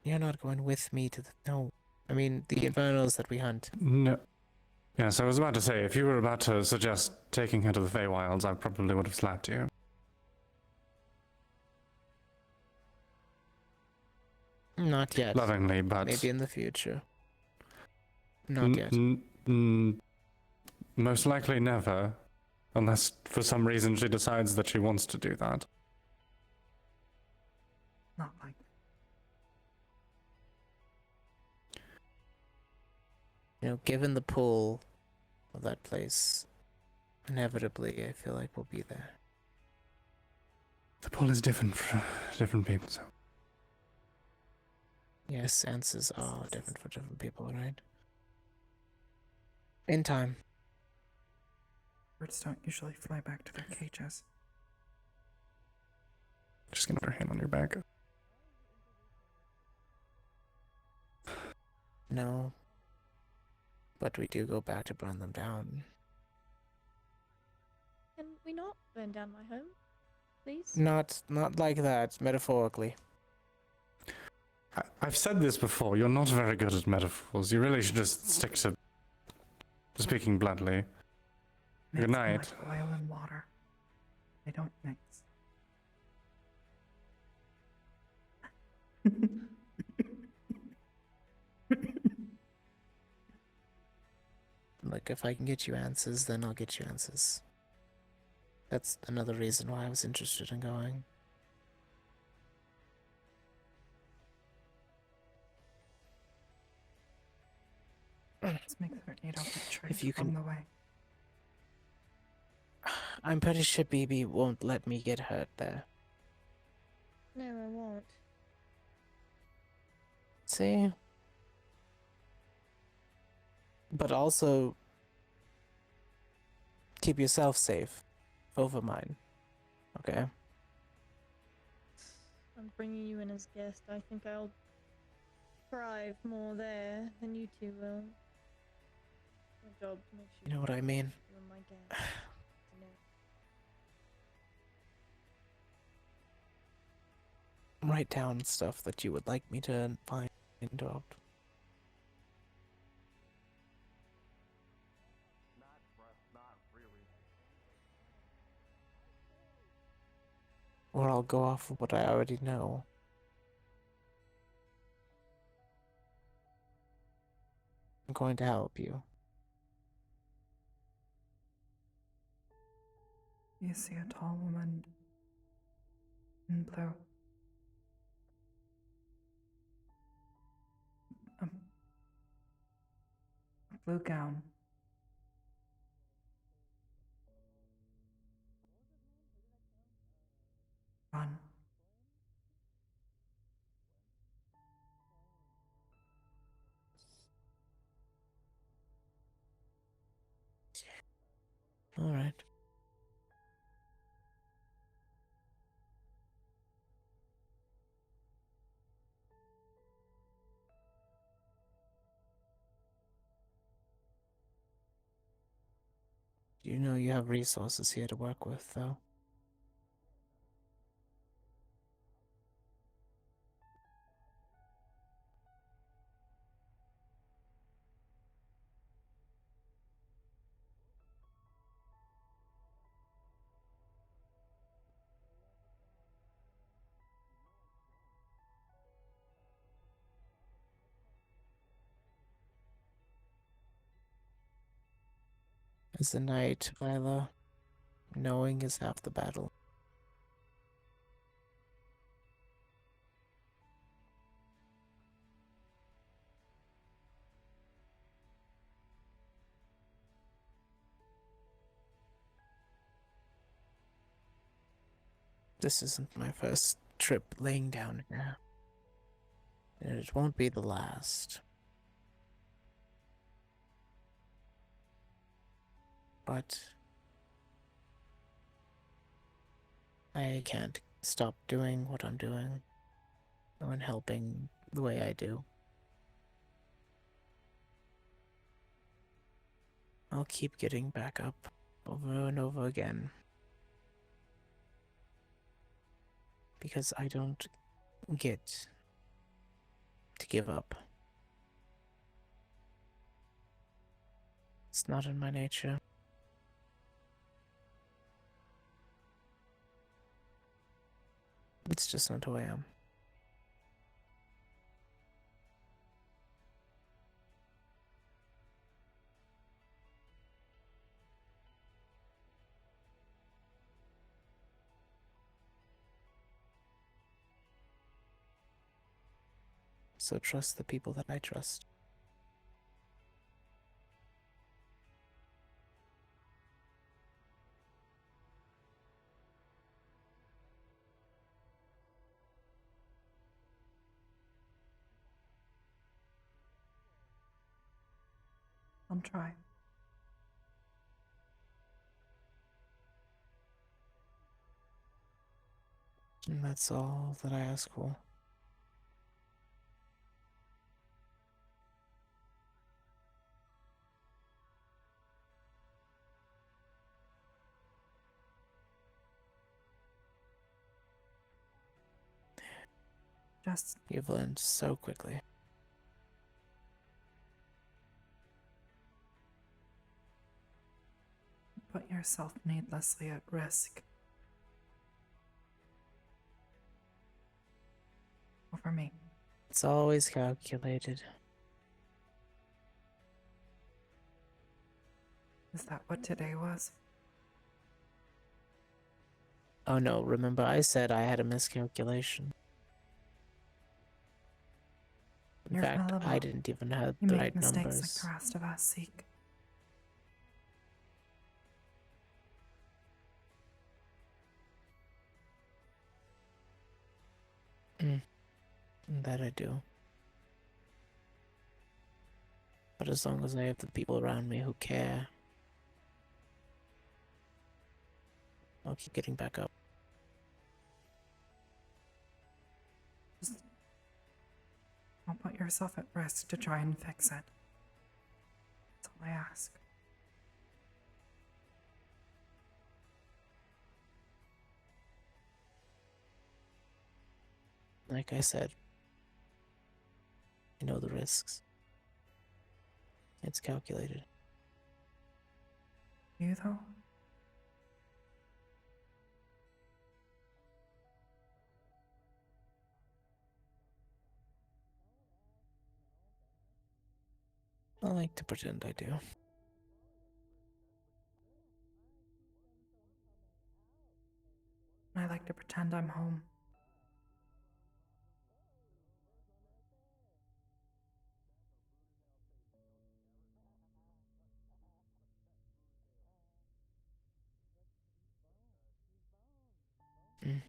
You're not going with me to the... No. I mean, the infernals that we hunt. No. Yes, I was about to say, if you were about to suggest taking her to the Feywilds, I probably would have slapped you. Not yet. Lovingly, but... Maybe in the future. Not yet. Most likely never. Unless, for some reason, she decides that she wants to do that. Not like You know, given the pull of that place, inevitably, I feel like we'll be there. The pull is different for different people, so. Yes, answers are different for different people, right? In time. birds don't usually fly back to their cages. Just gonna put her hand on your back. No. But we do go back to burn them down. Can we not burn down my home, please? Not like that, metaphorically. I've said this before, you're not very good at metaphors. You really should just stick to speaking bluntly. Makes Good me night. like oil and water. They don't mix. Like, if I can get you answers, then I'll get you answers. That's another reason why I was interested in going. Let's make sure you don't get tricked If you along can- the way. I'm pretty sure BB won't let me get hurt there. No, I won't. See? But also, keep yourself safe over mine. Okay? I'm bringing you in as guest. I think I'll thrive more there than you two will. My job to make sure You know what I mean? you're my guest. You know. Write down stuff that you would like me to find out. Or I'll go off of what I already know. I'm going to help you. You see a tall woman in blue. A blue gown. Run. All right. You know you have resources here to work with, though. As the night, Alyla, knowing is half the battle. This isn't my first trip laying down here. And it won't be the last. But I can't stop doing what I'm doing and helping the way I do. I'll keep getting back up over and over again. Because I don't get to give up. It's not in my nature. It's just not who I am. also trust the people that I trust. I'll try. And that's all that I ask for. Just You've learned so quickly. put yourself needlessly at risk. Over me. It's always calculated. Is that what today was? Oh no, remember I said I had a miscalculation. In You're fact, I fallible. didn't even have You the make right mistakes numbers. like the rest of us seek. That I do. But as long as I have the people around me who care, I'll keep getting back up. Just don't put yourself at risk to try and fix it. That's all I ask. Like I said, I know the risks. It's calculated. You, though? I like to pretend I do. I like to pretend I'm home. Mm.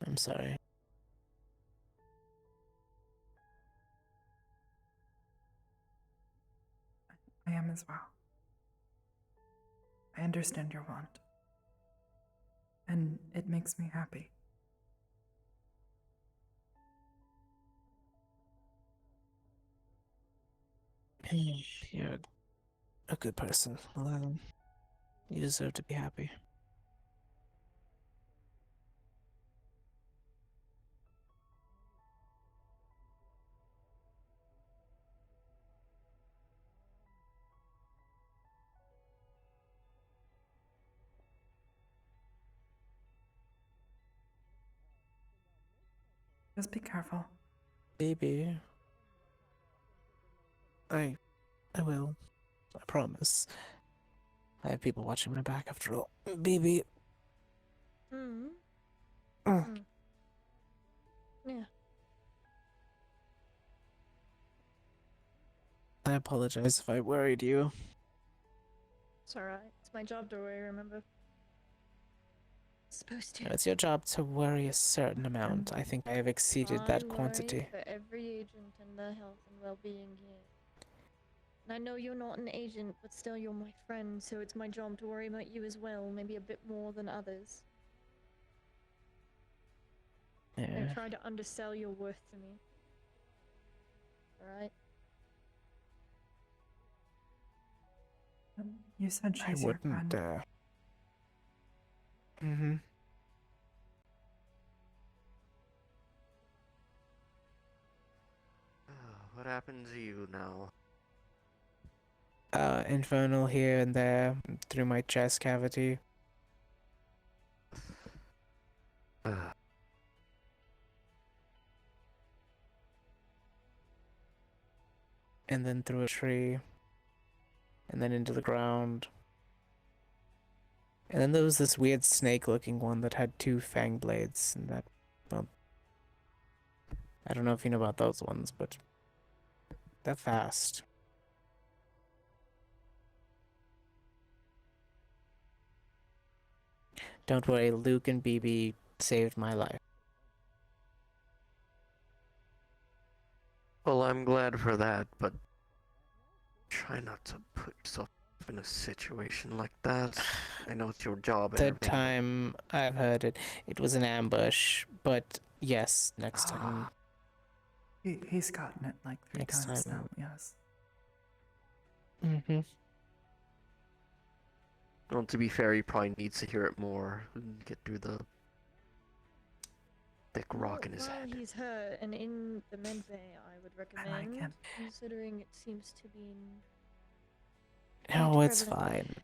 I'm sorry. I am as well. I understand your want. And it makes me happy. You're a good person, Alyla. You deserve to be happy. Just be careful. Baby. I will. I promise. I have people watching my back after all. Baby. Hmm. Mm. Mm. Yeah. I apologize if I worried you. It's alright. It's my job to worry, remember? Supposed to. It's your job to worry a certain amount. I think I have exceeded that quantity. I worry for every agent and their health and well-being here. And I know you're not an agent, but still you're my friend, so it's my job to worry about you as well, maybe a bit more than others. Don't Yeah. try to undersell your worth to me. Alright? You said I she's your wouldn't, friend. Mm-hmm. What happened to you now? Infernal here and there through my chest cavity. And then through a tree. And then into the ground. And then there was this weird snake-looking one that had 2 fang blades, and that, well, I don't know if you know about those ones, but they're fast. Don't worry, Luke and BB saved my life. Well, I'm glad for that, but try not to put yourself in a situation like that. I know it's your job and Third everything. time I've heard it. It was an ambush, but yes, next time. He's gotten it like 3 Next times time. now, yes. Mm-hmm. Well, to be fair, he probably needs to hear it more and get through the thick rock in his While head. he's hurt and in the med bay, I would like recommend, him. considering it seems to be No, Much it's prevalent. fine.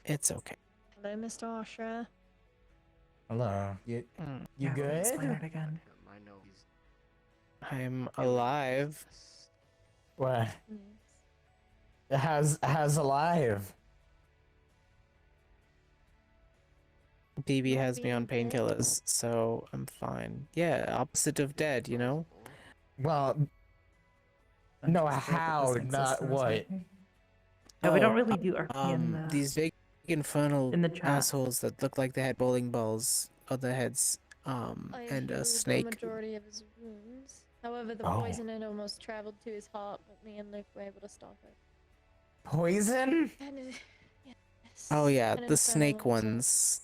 It's okay. Hello, Mr. Ashra. Hello. You Mm. you Yeah, explain good? it again. I know he's I'm alive. What? Yes. How's alive? BB Not has me on being dead. painkillers, so I'm fine. Yeah, opposite of dead, you know? Well, I'm no, just scared that how, this thing not says what? something. Yeah, we don't Oh, really do RP in the these big infernal in the chat. assholes that look like they had bowling balls on their heads, I and a healed snake. the majority of his wounds. However, the Oh. poison had almost traveled to his heart, but me and Luke were able to stop it. Poison? And yes. Oh yeah, an the snake infernal assault. ones.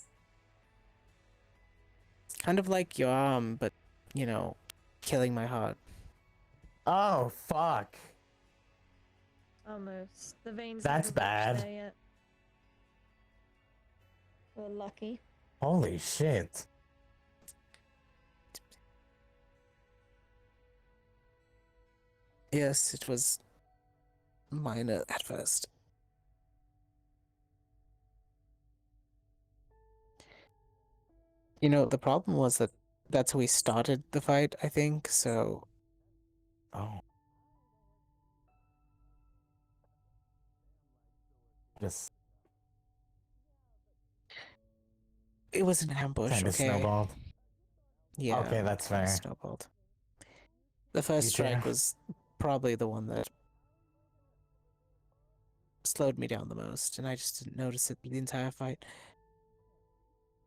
Kind of like your arm, but, you know, killing my heart. Oh, fuck. Almost. The veins. That's haven't reached bad. there yet. We're lucky. Holy shit. Yes, it was minor at first. You know, the problem was that that's how we started the fight, I think, so Oh. Just it was an ambush, kind of okay? snowballed. Yeah. Okay, that's fair. Snowballed. The first You strike too. was probably the one that slowed me down the most, and I just didn't notice it the entire fight.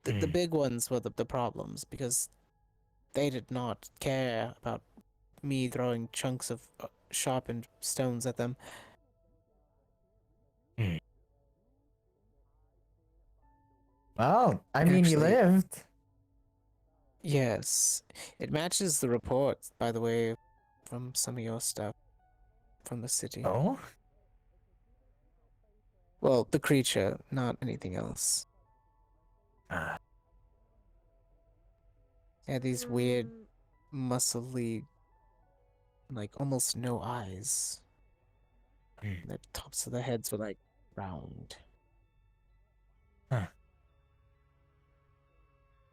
The big ones were the problems, because they did not care about me throwing chunks of sharpened stones at them. Well, I mean, you Actually- lived. Yes, it matches the report, by the way, from some of your stuff from the city. Oh? Well, the creature, not anything else. Ah. Yeah, these weird, Mm, muscly, like almost no eyes. Hmm. The tops of the heads were like round.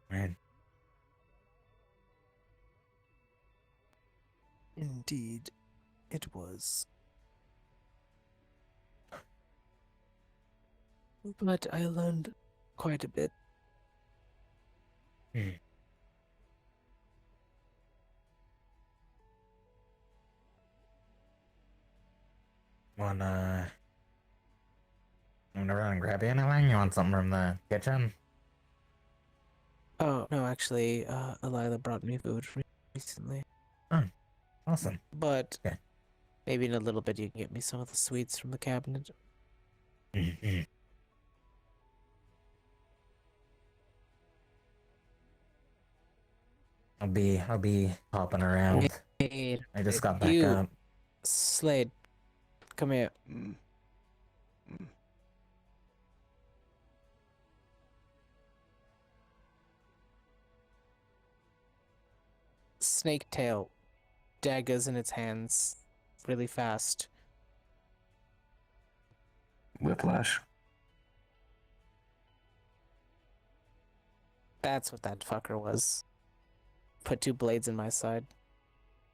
Man. Indeed, it was. But I learned quite a bit. Wanna run and grab you anything? You want something from the kitchen? Oh, no, actually, Alyla brought me food recently. Awesome. But Okay. maybe in a little bit you can get me some of the sweets from the cabinet. I'll be hopping around. Hey, I just got back you, up. Slade, come here. Snake tail, daggers in its hands, really fast. Whiplash. That's what that fucker was. Put 2 blades in my side.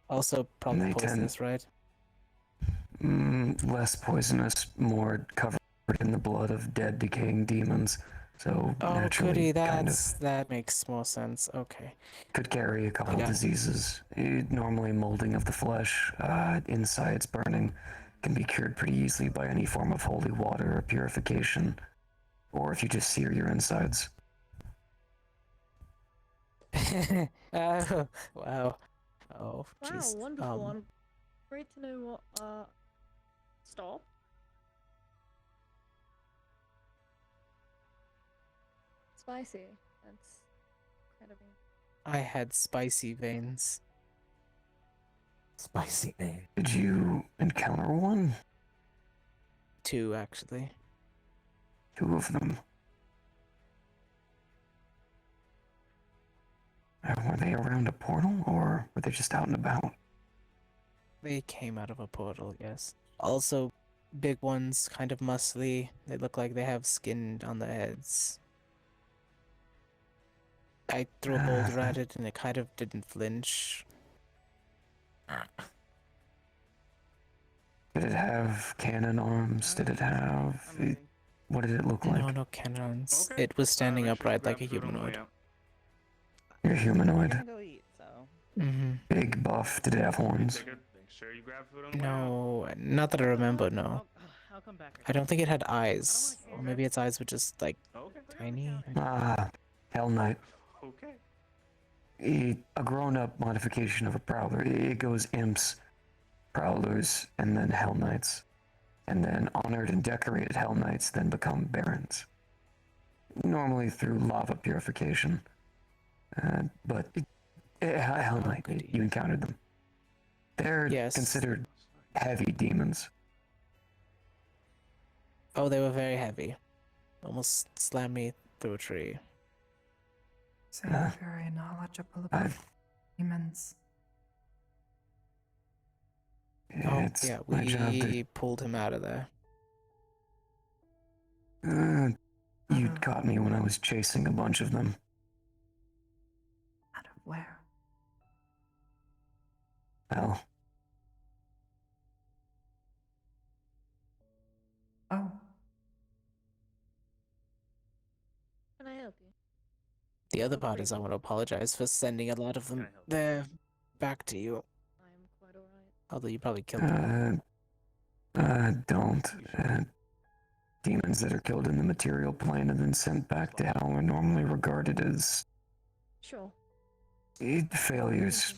Also, probably They tend- poisonous, right? Less poisonous, more covering in the blood of dead, decaying demons. So Oh, naturally, goody, kind of that makes more sense. Okay. could carry a couple Yeah. diseases. Normally, molding of the flesh, insides burning, can be cured pretty easily by any form of holy water or purification, or if you just sear your insides. Oh, wow. Oh, Wow, jeez. wonderful. I'm great to know what, stop. Spicy. That's incredible. I had spicy veins. Spicy name. Did you encounter one? 2, actually. 2 of them. Were they around a portal, or were they just out and about? They came out of a portal, yes. Also, big ones, kind of muscly. They look like they have skin on their heads. I threw a boulder at it and it kind of didn't flinch. Did it have cannon arms? Did it have... What did it look like? No cannons. Okay. It was standing Make sure you upright like a grab food on the way humanoid. out. You're humanoid. Go eat, so. Mm-hmm. Big buff. Did it have horns? Make sure you grab food on the way out. No, not that I remember, no. I'll come back. I don't think it had eyes. Or maybe its eyes were just, like, Okay. tiny. Hell Knight. Okay. A grown-up modification of a prowler. It goes imps, prowlers, and then Hell Knights. And then honored and decorated Hell Knights then become barons. Normally through lava purification. But Hell Knight, you encountered them. They're Yes. considered heavy demons. Oh, they were very heavy. Almost slammed me through a tree. So you're very knowledgeable about demons. Oh, It's yeah, my job to... we pulled him out of there. You'd caught me when I was chasing a bunch of them. Out of where? Well, Oh, Can I help you? The other part is I want to apologize for sending a lot of them there back to you. I'm quite alright. Although you probably killed them. don't. Demons that are killed in the material plane and then sent back to hell are normally regarded as Sure. failures.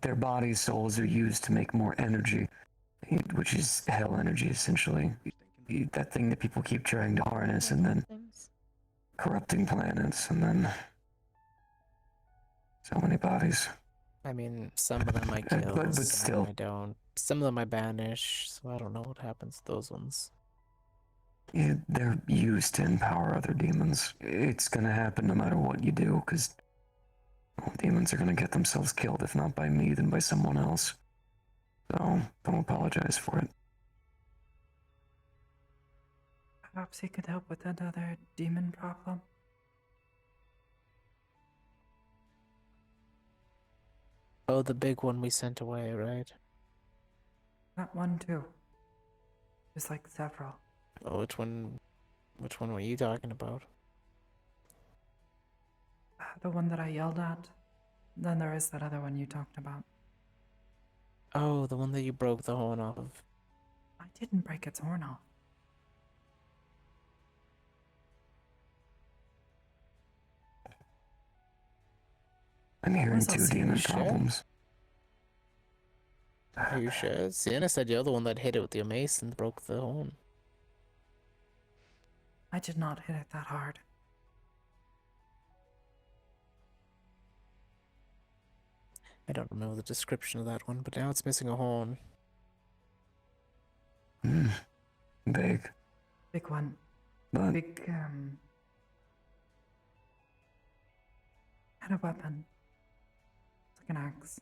Their bodies, souls are used to make more energy, which is hell energy, essentially. That thing that people keep trying to harness and then Things. corrupting planets and then so many bodies. I mean, some of them I kill, but some still. I don't. Some of them I banish, so I don't know what happens to those ones. They're used to empower other demons. It's gonna happen no matter what you do, because demons are gonna get themselves killed, if not by me, then by someone else. So, don't apologize for it. perhaps he could help with another demon problem. Oh, the big one we sent away, right? That one too. There's like several. Oh, which one were you talking about? The one that I yelled at. Then there is that other one you talked about. Oh, the one that you broke the horn off of. I didn't break its horn off. I'm hearing Was 2 also demon sure? problems. Are you sure? Sienna said you're the one that hit it with your mace and broke the horn. I did not hit it that hard. I don't remember the description of that one, but now it's missing a horn. Big. Big one. But Big, had a weapon. It's like an axe.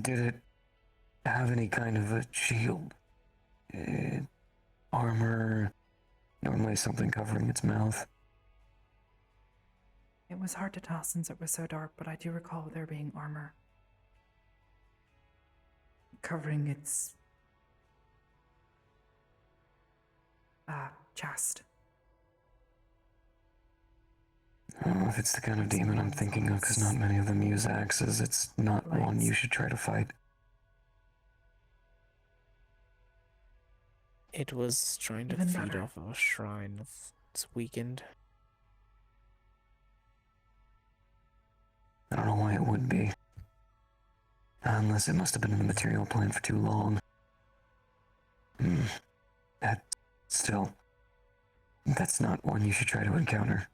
did it have any kind of a shield? Armor? Normally something covering its mouth. It was hard to tell since it was so dark, but I do recall there being armor covering its chest. Oh, if it's the kind of demon I'm thinking of, because not many of them use axes, it's not one you Lights. should try to fight. It was trying to Even feed better. off of a shrine that's weakened. I don't know why it would be. Unless it must have been in the material plane for too long. That, still, that's not one you should try to encounter.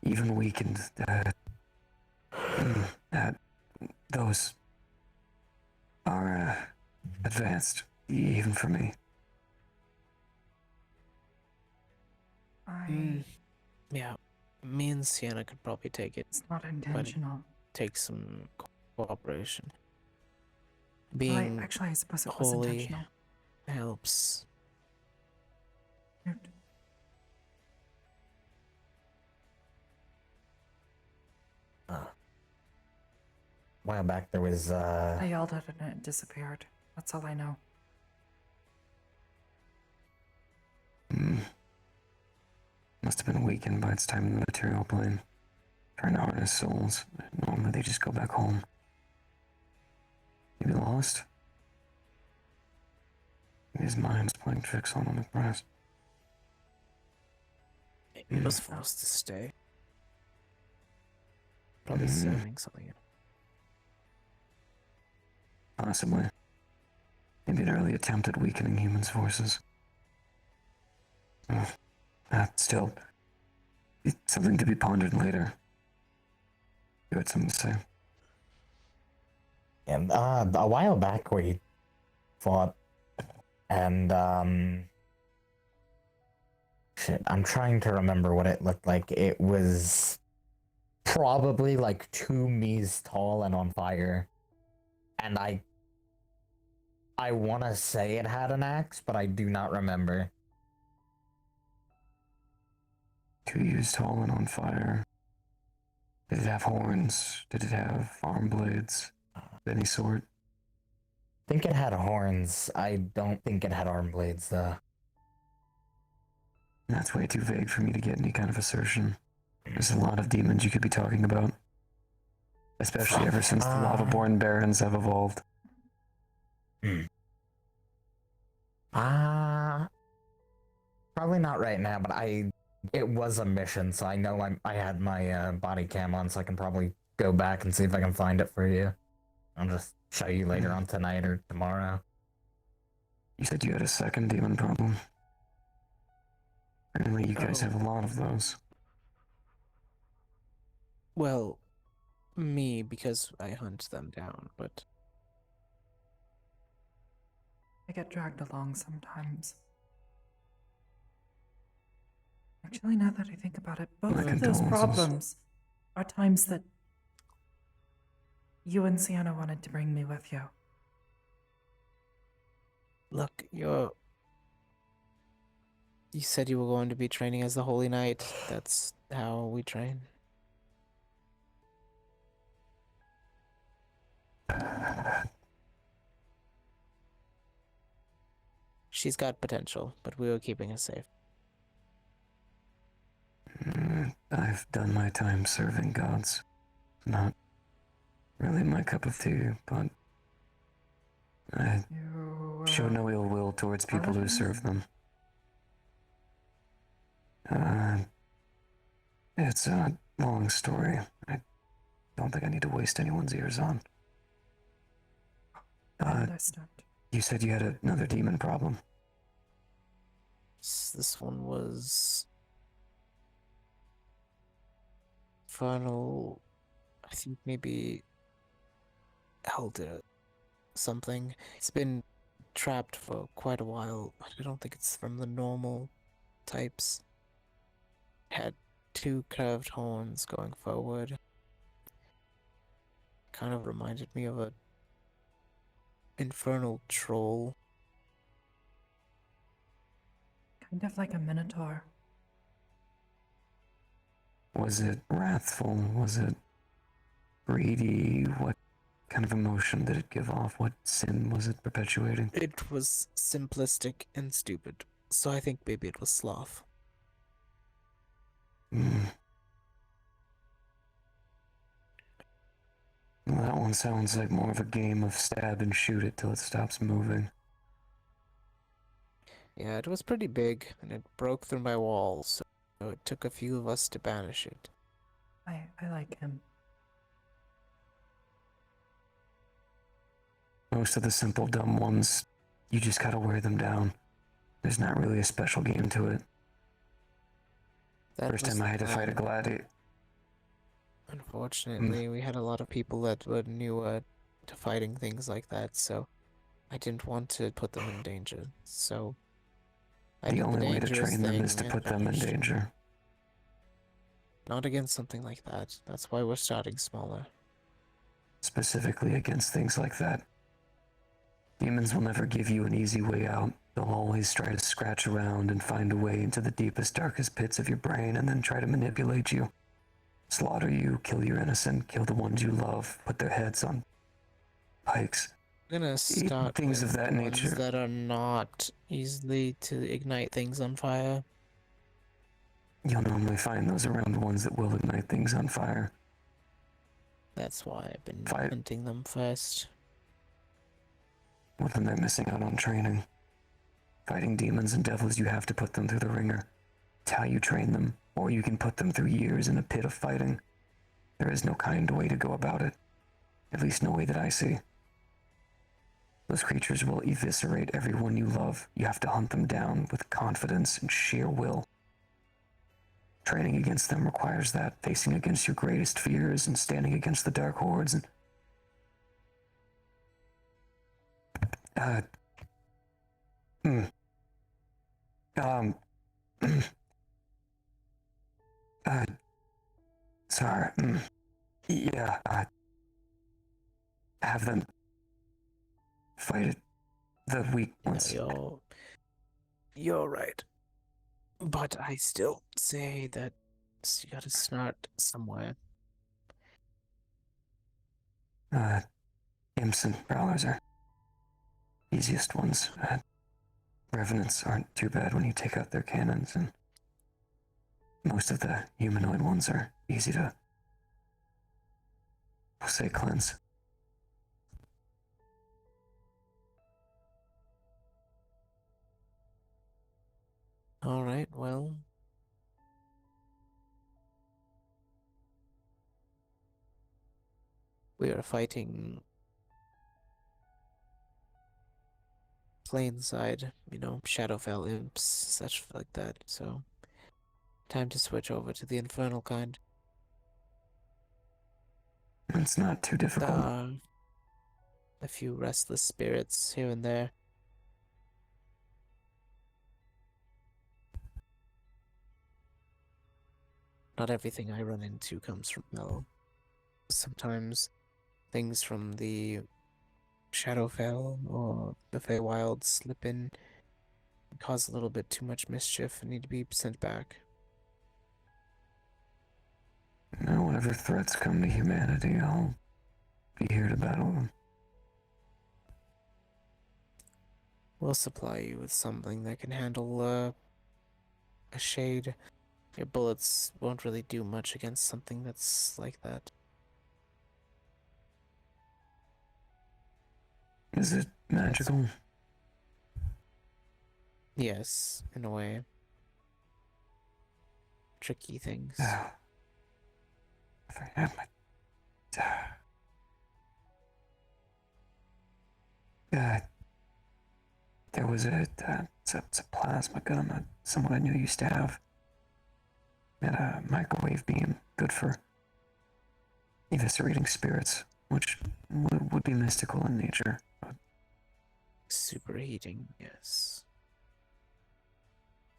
Even weakened, those are, advanced, even for me. Yeah, me and Sienna could probably take it. It's not intentional. Take some cooperation. Well, Being actually, I suppose it was holy intentional. helps. Rude. A while back there was I yelled at it and it disappeared. That's all I know. Must have been weakened by its time in the material plane. Trying to harness souls. Normally they just go back home. Maybe lost? Maybe his mind's playing tricks on him at brass. He was forced to stay. Probably serving something. Possibly. Maybe an early attempt at weakening humans' forces. Still, it's something to be pondered later. You had something to say? and a while back we fought, and shit, I'm trying to remember what it looked like. It was probably like 2 meters tall and on fire, and I want to say it had an axe, but I do not remember. 2 years tall and on fire. Did it have horns? Did it have arm blades of any sort? I think it had horns. I don't think it had arm blades, though. That's way too vague for me to get any kind of assertion. There's a lot of demons you could be talking about. Especially ever since the lava-born barons have evolved. Probably not right now, but it was a mission, so I know I had my body cam on, so I can probably go back and see if I can find it for you. I'll just show you later on tonight or tomorrow. You said you had a second demon problem. Apparently you guys have a lot of those. Well, me, because I hunt them down, but I get dragged along sometimes. Actually, now that I think about it, both My of those condolences. problems are times that you and Sienna wanted to bring me with you. look, you said you were going to be training as the Holy Knight. That's how we train. She's got potential, but we were keeping her safe. I've done my time serving gods. Not really my cup of tea, but I You show no ill will towards people who serve them. It's a long story. I don't think I need to waste anyone's ears on. I understand. You said you had another demon problem. This one was infernal. I think maybe elder something. It's been trapped for quite a while. I don't think it's from the normal types. Had 2 curved horns going forward. Kind of reminded me of a infernal troll. Kind of like a minotaur. Was it wrathful? Was it greedy? What kind of emotion did it give off? What sin was it perpetuating? It was simplistic and stupid. So I think maybe it was sloth. Hmm. Well, that one sounds like more of a game of stab and shoot it till it stops moving. Yeah, it was pretty big, and it broke through my walls, so it took a few of us to banish it. I like him. Most of the simple dumb ones, you just gotta wear them down. There's not really a special game to it. That First was time I the had to fight a plan. gladiator. Unfortunately, we had a lot of people that were new to fighting things like that, so I didn't want to put them in danger. So I The did the only way to dangerous train them thing is to and put them in banished. danger. Not against something like that. That's why we're starting smaller. Specifically against things like that. Demons will never give you an easy way out. They'll always try to scratch around and find a way into the deepest, darkest pits of your brain and then try to manipulate you. Slaughter you, kill your innocent, kill the ones you love, put their heads on pikes. I'm gonna start things with of that the nature. ones that are not easily to ignite things on fire. You'll normally find those around the ones that will ignite things on fire. That's why I've been Fight. hunting them first. Well, then they're missing out on training. Fighting demons and devils, you have to put them through the ringer. It's how you train them, or you can put them through years in a pit of fighting. There is no kind way to go about it. At least no way that I see. Those creatures will eviscerate everyone you love. You have to hunt them down with confidence and sheer will. Training against them requires that, facing against your greatest fears and standing against the dark hordes and... sorry, yeah, have them fight it, the weak ones. No, you're right. But I still say that you gotta start somewhere. Imps and prowlers are easiest ones. Revenants aren't too bad when you take out their cannons, and most of the humanoid ones are easy to, I'll say, cleanse. Alright, well. We are fighting Plainside, Shadowfell imps, such like that, so time to switch over to the infernal kind. It's not too difficult. A few restless spirits here and there. Not everything I run into comes from hell. Sometimes things from the Shadowfell or the Feywild slip in and cause a little bit too much mischief and need to be sent back. Whenever threats come to humanity, I'll be here to battle them. We'll supply you with something that can handle a shade. Your bullets won't really do much against something that's like that. Is it magical? Yes, in a way. Tricky things. If I had my... there was it's a plasma gun someone I knew used to have. It had a microwave beam, good for eviscerating spirits, which would be mystical in nature. But... Superheating, yes.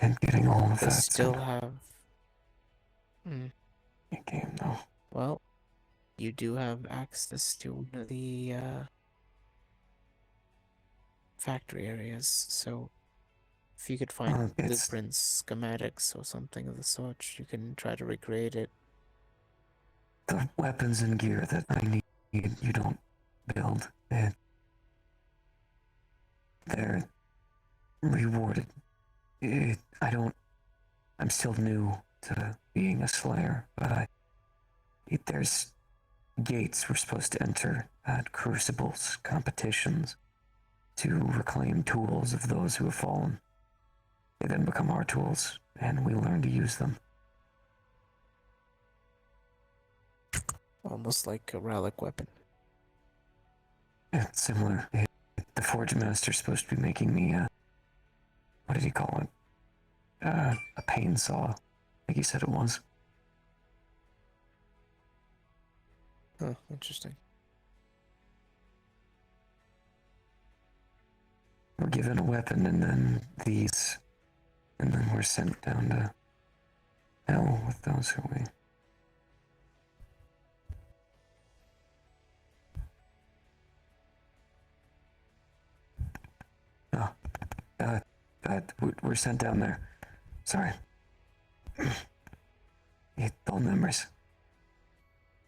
And getting all of They that still have... in game, though. Well, you do have access to one of the factory areas, so if you could find blueprints, schematics, or something of the sort, you can try to recreate it. The weapons and gear that I need, you don't build. They're rewarded I don't. I'm still new to being a slayer, but there's gates we're supposed to enter at crucibles, competitions, to reclaim tools of those who have fallen. They then become our tools, and we learn to use them. Almost like a relic weapon. It's similar. The Forge Master's supposed to be making me what did he call it? A pain saw. I think he said it was. Oh, interesting. We're given a weapon and then these, and then we're sent down to hell with those who we. Oh, we're sent down there. Sorry. Dull memories.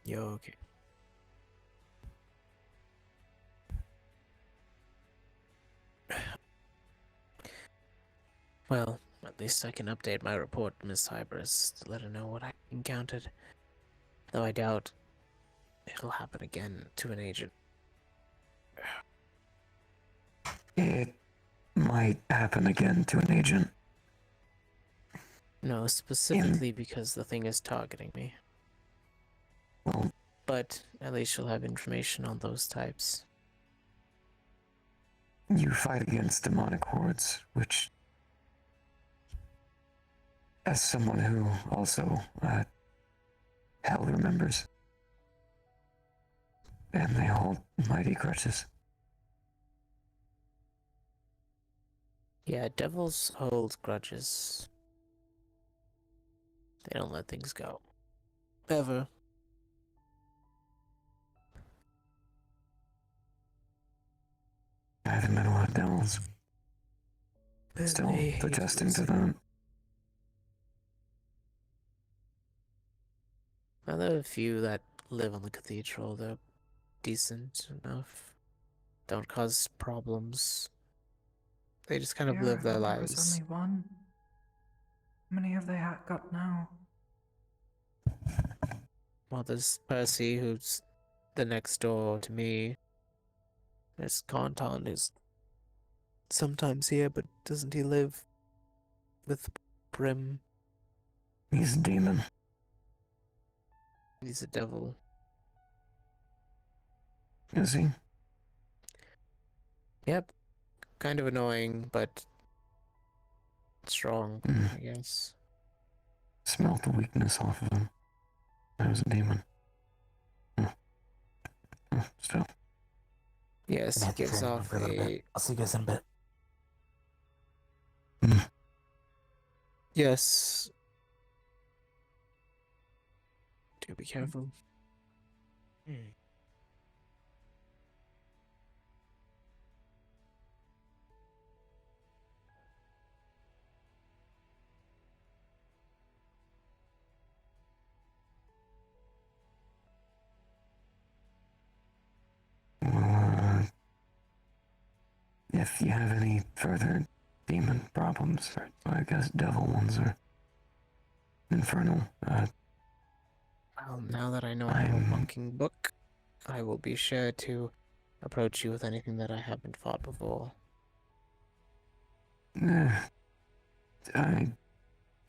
Yo, okay. Well, at least I can update my report to Miss Hybris to let her know what I encountered. Though I doubt it'll happen again to an agent. It might happen again to an agent. No, specifically because the thing is targeting me. Well, But at least she'll have information on those types. you fight against demonic hordes, which, as someone who also hell remembers, and they hold mighty grudges. Yeah, devils hold grudges. They don't let things go. Ever. I haven't met a lot of devils. Still They adjusting use to it. that. Now, there are a few that live on the cathedral. They're decent enough. Don't cause problems. They just kind of Here, live I their thought there was lives. only one. How many have they got now? Well, there's Percy, who's the next door to me. There's Conton, who's sometimes here, but doesn't he live with Brim? He's a demon. He's a devil. Is he? Yep. Kind of annoying, but strong, I guess. Smelt the weakness off of him. I was a demon. Still. Yes, he gives off a... I'll see you guys in a bit. Yes. Do be careful. Well, if you have any further demon problems, or I guess devil ones, or infernal, Well, now that I know I have a monking book, I will be sure to approach you with anything that I haven't fought before. I'd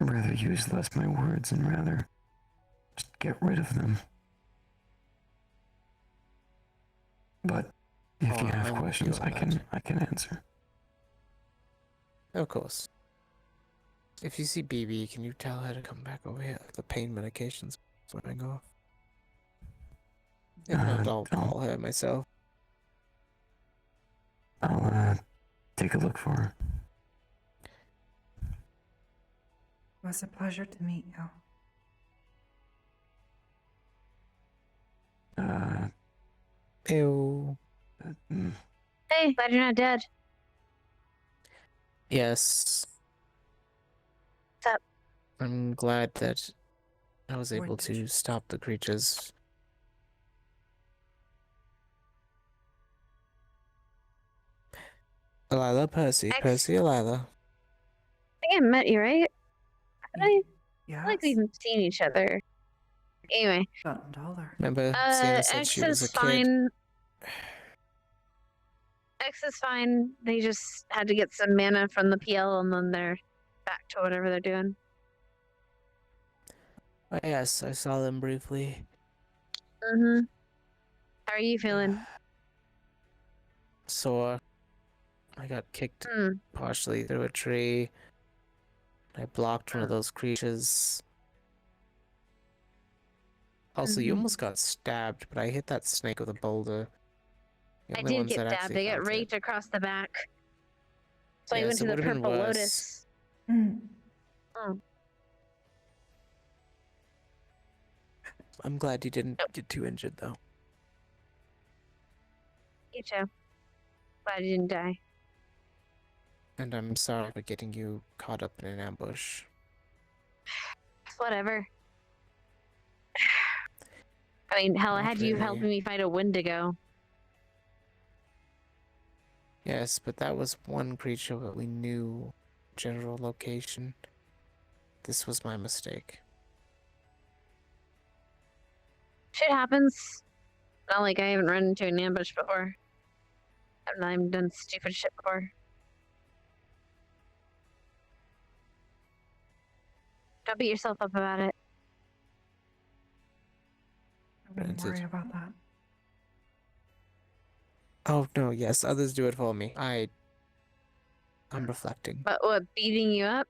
rather use less my words and rather just get rid of them. But if you Oh, have I'm with you questions, on that. I can answer. Of course. If you see BB, can you tell her to come back over here? The pain medication's wearing off. If not, I'll call her myself. I'll take a look for her. It was a pleasure to meet you. Ew. Hey, glad you're not dead. Yes. What's up? I'm glad that I was able What did to stop the creatures. Thanks. Percy, Alyla. Thank haven't met you, right? I Yes. feel like we've seen each other. Anyway, gotten taller. Remember, Sienna said X she was a is kid. fine. X is fine. They just had to get some mana from the PL, and then they're back to whatever they're doing. Oh, yes, I saw them briefly. Mm-hmm. How are you feeling? Sore. I got kicked Hmm. partially through a tree. I blocked one of those creatures. Also, you Mhm. almost got stabbed, but I hit that snake with a boulder. The I only did ones get that stabbed. actually I got felt it. raked across the back. So I Yes, went it to the would've been Purple worse. Lotus. Mm. Oh. I'm glad you didn't get too injured, though. You too. Glad you didn't die. And I'm sorry for getting you caught up in an ambush. Whatever. I mean, hell, I Not had you really. helping me fight a Wendigo. Yes, but that was one creature that we knew general location. This was my mistake. Shit happens. Not like I haven't run into an ambush before. I've not even done stupid shit before. Don't beat yourself up about it. I wouldn't Granted. worry about that. Oh no, yes, others do it for me. I'm reflecting. But what, beating you up?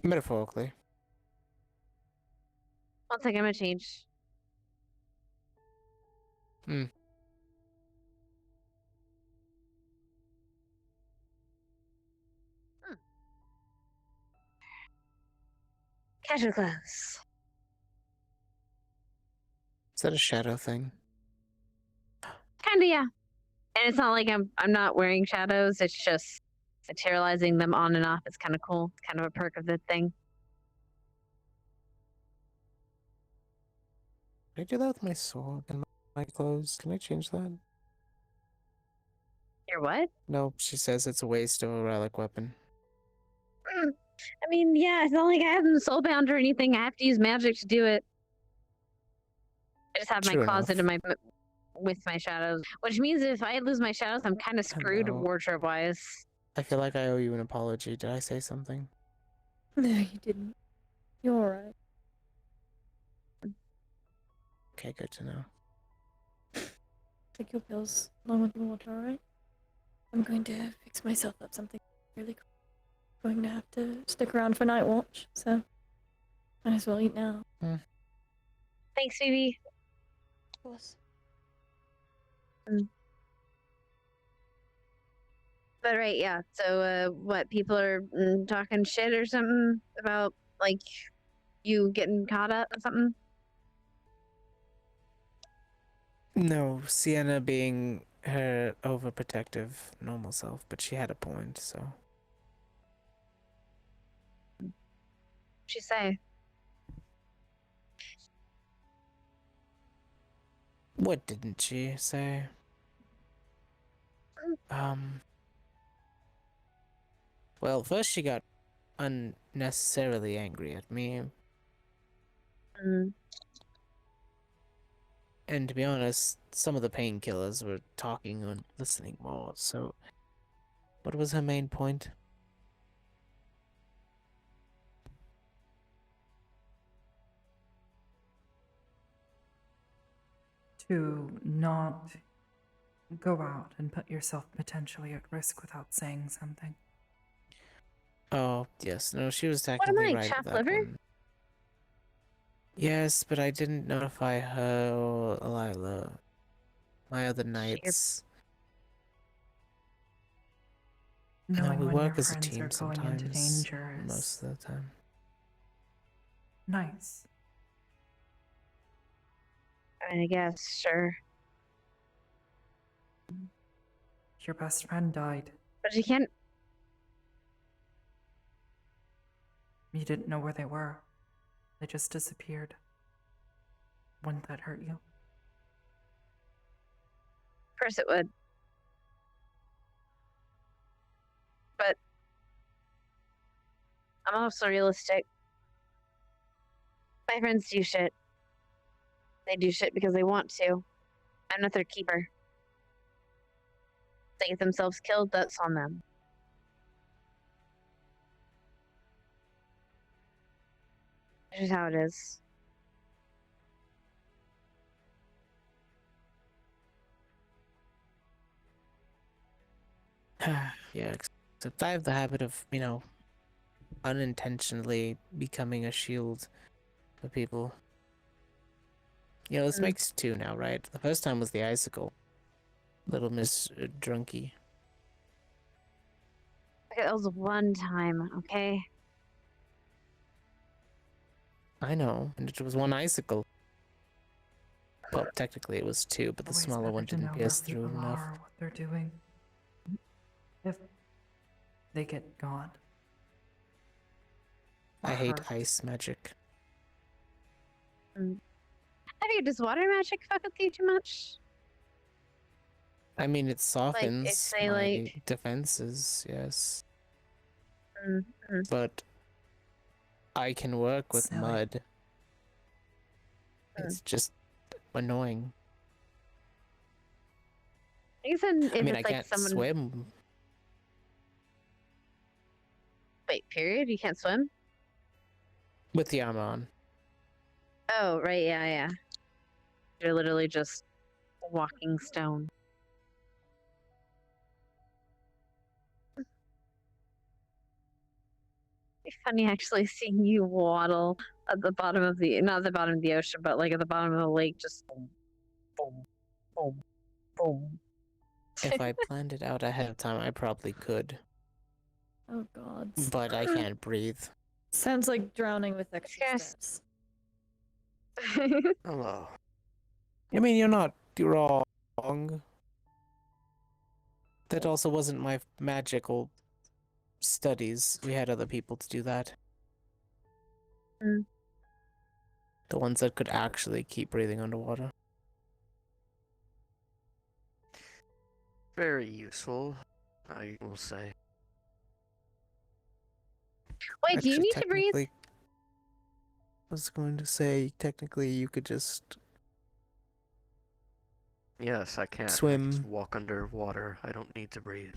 Metaphorically. One second, I'm gonna change. Hmm. Casual clothes. Is that a shadow thing? Kinda, yeah. And it's not like I'm not wearing shadows. It's just materializing them on and off. It's kind of cool. It's kind of a perk of the thing. Can I do that with my sword and my clothes? Can I change that? You're what? No, she says it's a waste of a relic weapon. I mean, yeah, it's not like I have them soulbound or anything. I have to use magic to do it. I just have my True closet enough. in my with my shadows, which means if I lose my shadows, I'm kind of screwed Hello. wardrobe wise. I feel like I owe you an apology. Did I say something? No, you didn't. You're alright. Okay, good to know. Take your pills along with the water, alright? I'm going to fix myself up something really quick. Going to have to stick around for night watch, so might as well eat now. Thanks, Phoebe. Of course. But right, yeah. So, what, people are talking shit or something about like you getting caught up or something? No, Sienna being her overprotective normal self, but she had a point, so. What'd she say? What didn't she say? Well, first she got unnecessarily angry at me, Mm. and to be honest, some of the painkillers were talking and listening more, so. What was her main point? To not go out and put yourself potentially at risk without saying something. Oh, yes, no, she was What am technically I, right with chopped that liver? one. Yes, but I didn't notify her or Alyla. My other knights. I know Knowing we when work your as a friends are team going into sometimes. danger is Most of the time. nice. I mean, I guess, sure. Your best friend died. But you can't. You didn't know where they were. They just disappeared. Wouldn't that hurt you? Of course it would. I'm also realistic. My friends do shit. They do shit because they want to. I'm not their keeper. If they get themselves killed, that's on them. This is how it is. Yeah, except I have the habit of, unintentionally becoming a shield for people. This makes two now, right? The first time was the icicle. Little Miss Drunky. Okay, that was one time, okay? I know, and it was one icicle. Well, technically it was two, but the Always smaller better one to didn't know where pierce through people enough. are, what they're doing. If they get gone. I hate hurt. ice magic. I figured, does water magic fuck with you too much? I mean, it softens say, my like- defenses, yes. Mm-hmm. But I can work with Silly. mud. It's just annoying. I guess then if I mean, it's I like can't someone. swim. Wait, period? You can't swim? With the armor on. Oh, right, yeah. You're literally just a walking stone. It's funny actually seeing you waddle at the bottom of the, not the bottom of the ocean, but like at the bottom of the lake, just boom, boom, boom, boom. If I planned it out ahead of time, I probably could. Oh god. But I can't breathe. Sounds like drowning with extra Yes. steps. Hello. I mean, you're wrong. That also wasn't my magical studies. We had other people to do that. Mm. The ones that could actually keep breathing underwater. Very useful, I will say. Wait, do you Actually, need to breathe? technically, I was going to say, technically, you could just Yes, I can. I swim. just walk underwater. I don't need to breathe.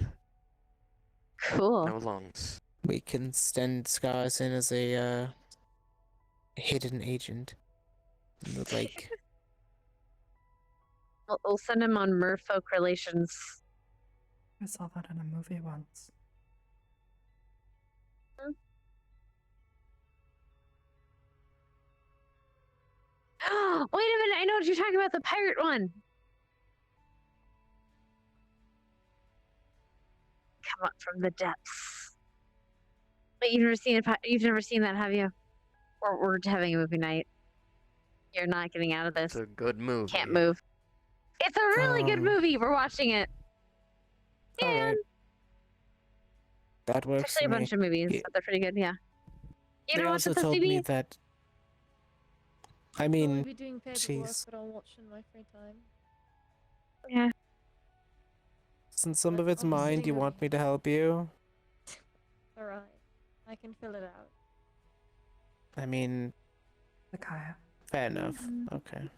Cool. No lungs. We can send Scars in as a hidden agent in the lake. We'll send him on merfolk relations. I saw that in a movie once. Wait a minute, I know what you're talking about, the pirate one. Come up from the depths. Wait, you've never seen that, have you? Or we're having a movie night. You're not getting out of this. It's a good movie. Can't move. It's a really good movie. We're watching it. Yeah. Alright. That It's works actually a for me. bunch of movies, Yeah. but they're pretty good, yeah. You They know what's also supposed told to me be? that. I I'll mean, be doing paperwork, jeez. but I'll watch in my free time. Yeah. Since some But of it's I'll be mine, sitting do you ready. want me to help you? Alright. I can fill it out. I mean, Micaiah, fair enough. Okay.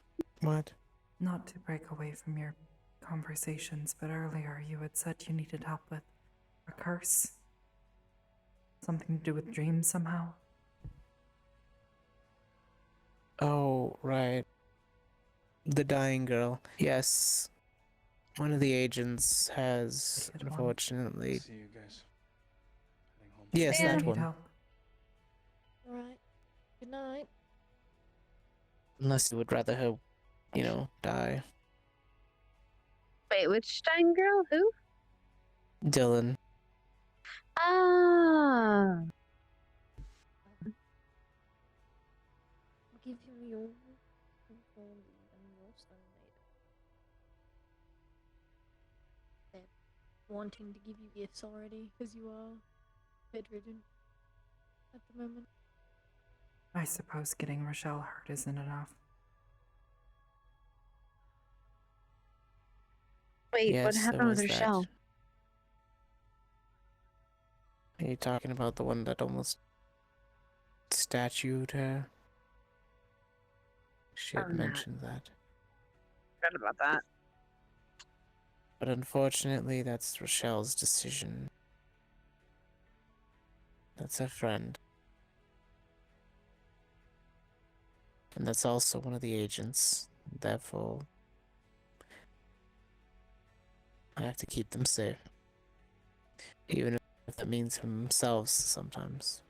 What? not to break away from your conversations, but earlier you had said you needed help with a curse. Something to do with dreams somehow. Oh, right. The dying girl. Yes. One of the agents has, Good one. unfortunately. See you guys. Heading home. Yes, Yeah. that Need one. help. Alright. Good night. Unless you would rather her, die. Wait, which dying girl? Who? Dylan. Ah. I'll give him your info and your sunlight. They're wanting to give you the authority because you are bedridden at the moment. I suppose getting Rochelle hurt isn't enough. Wait, what Yes, there happened with was that. Rochelle? Are you talking about the one that almost statue to her. She had Oh, no. mentioned that. Forgot about that. But unfortunately, that's Rochelle's decision. That's her friend. And that's also one of the agents. Therefore, I have to keep them safe. Even if that means themselves sometimes.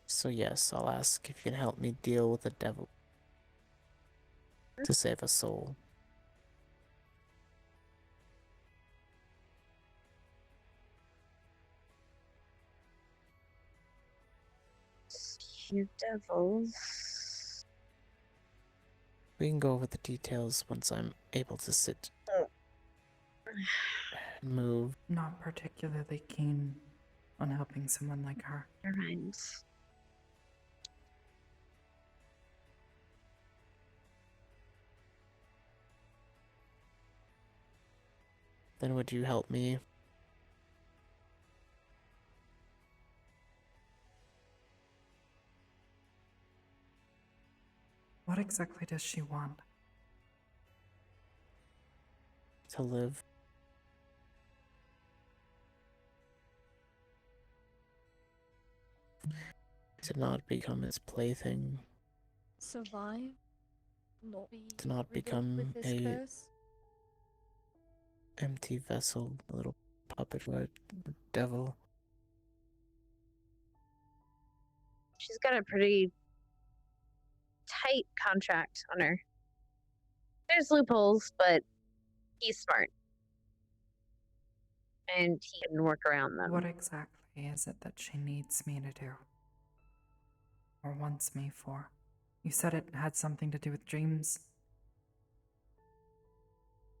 So yes, I'll ask if you can help me deal with the devil. To save a soul. You devils. We can go over the details once I'm able to sit and move. Not particularly keen on helping someone like her. Never mind. Then would you help me? What exactly does she want? To live? To not become his plaything. Survive? Not be To not riddled become with this a curse? empty vessel, a little puppet for a devil. She's got a pretty tight contract on her. There's loopholes, but he's smart. And he can work around them. What exactly is it that she needs me to do? Or wants me for? You said it had something to do with dreams.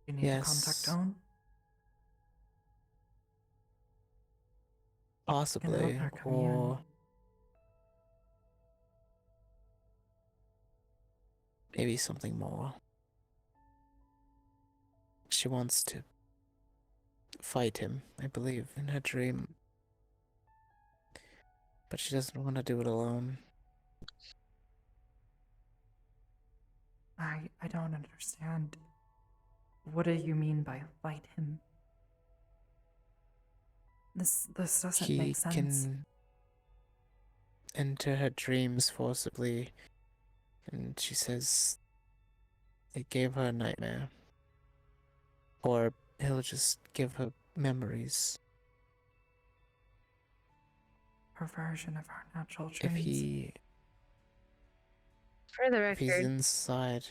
You need to contact Yes. Owen? Possibly, her communion. or maybe something more. She wants to fight him, I believe, in her dream. But she doesn't want to do it alone. I don't understand. What do you mean by fight him? This doesn't He make sense. can enter her dreams forcibly, and she says it gave her a nightmare. Or he'll just give her memories. Perversion of our natural If dreams. For the if he's record, inside,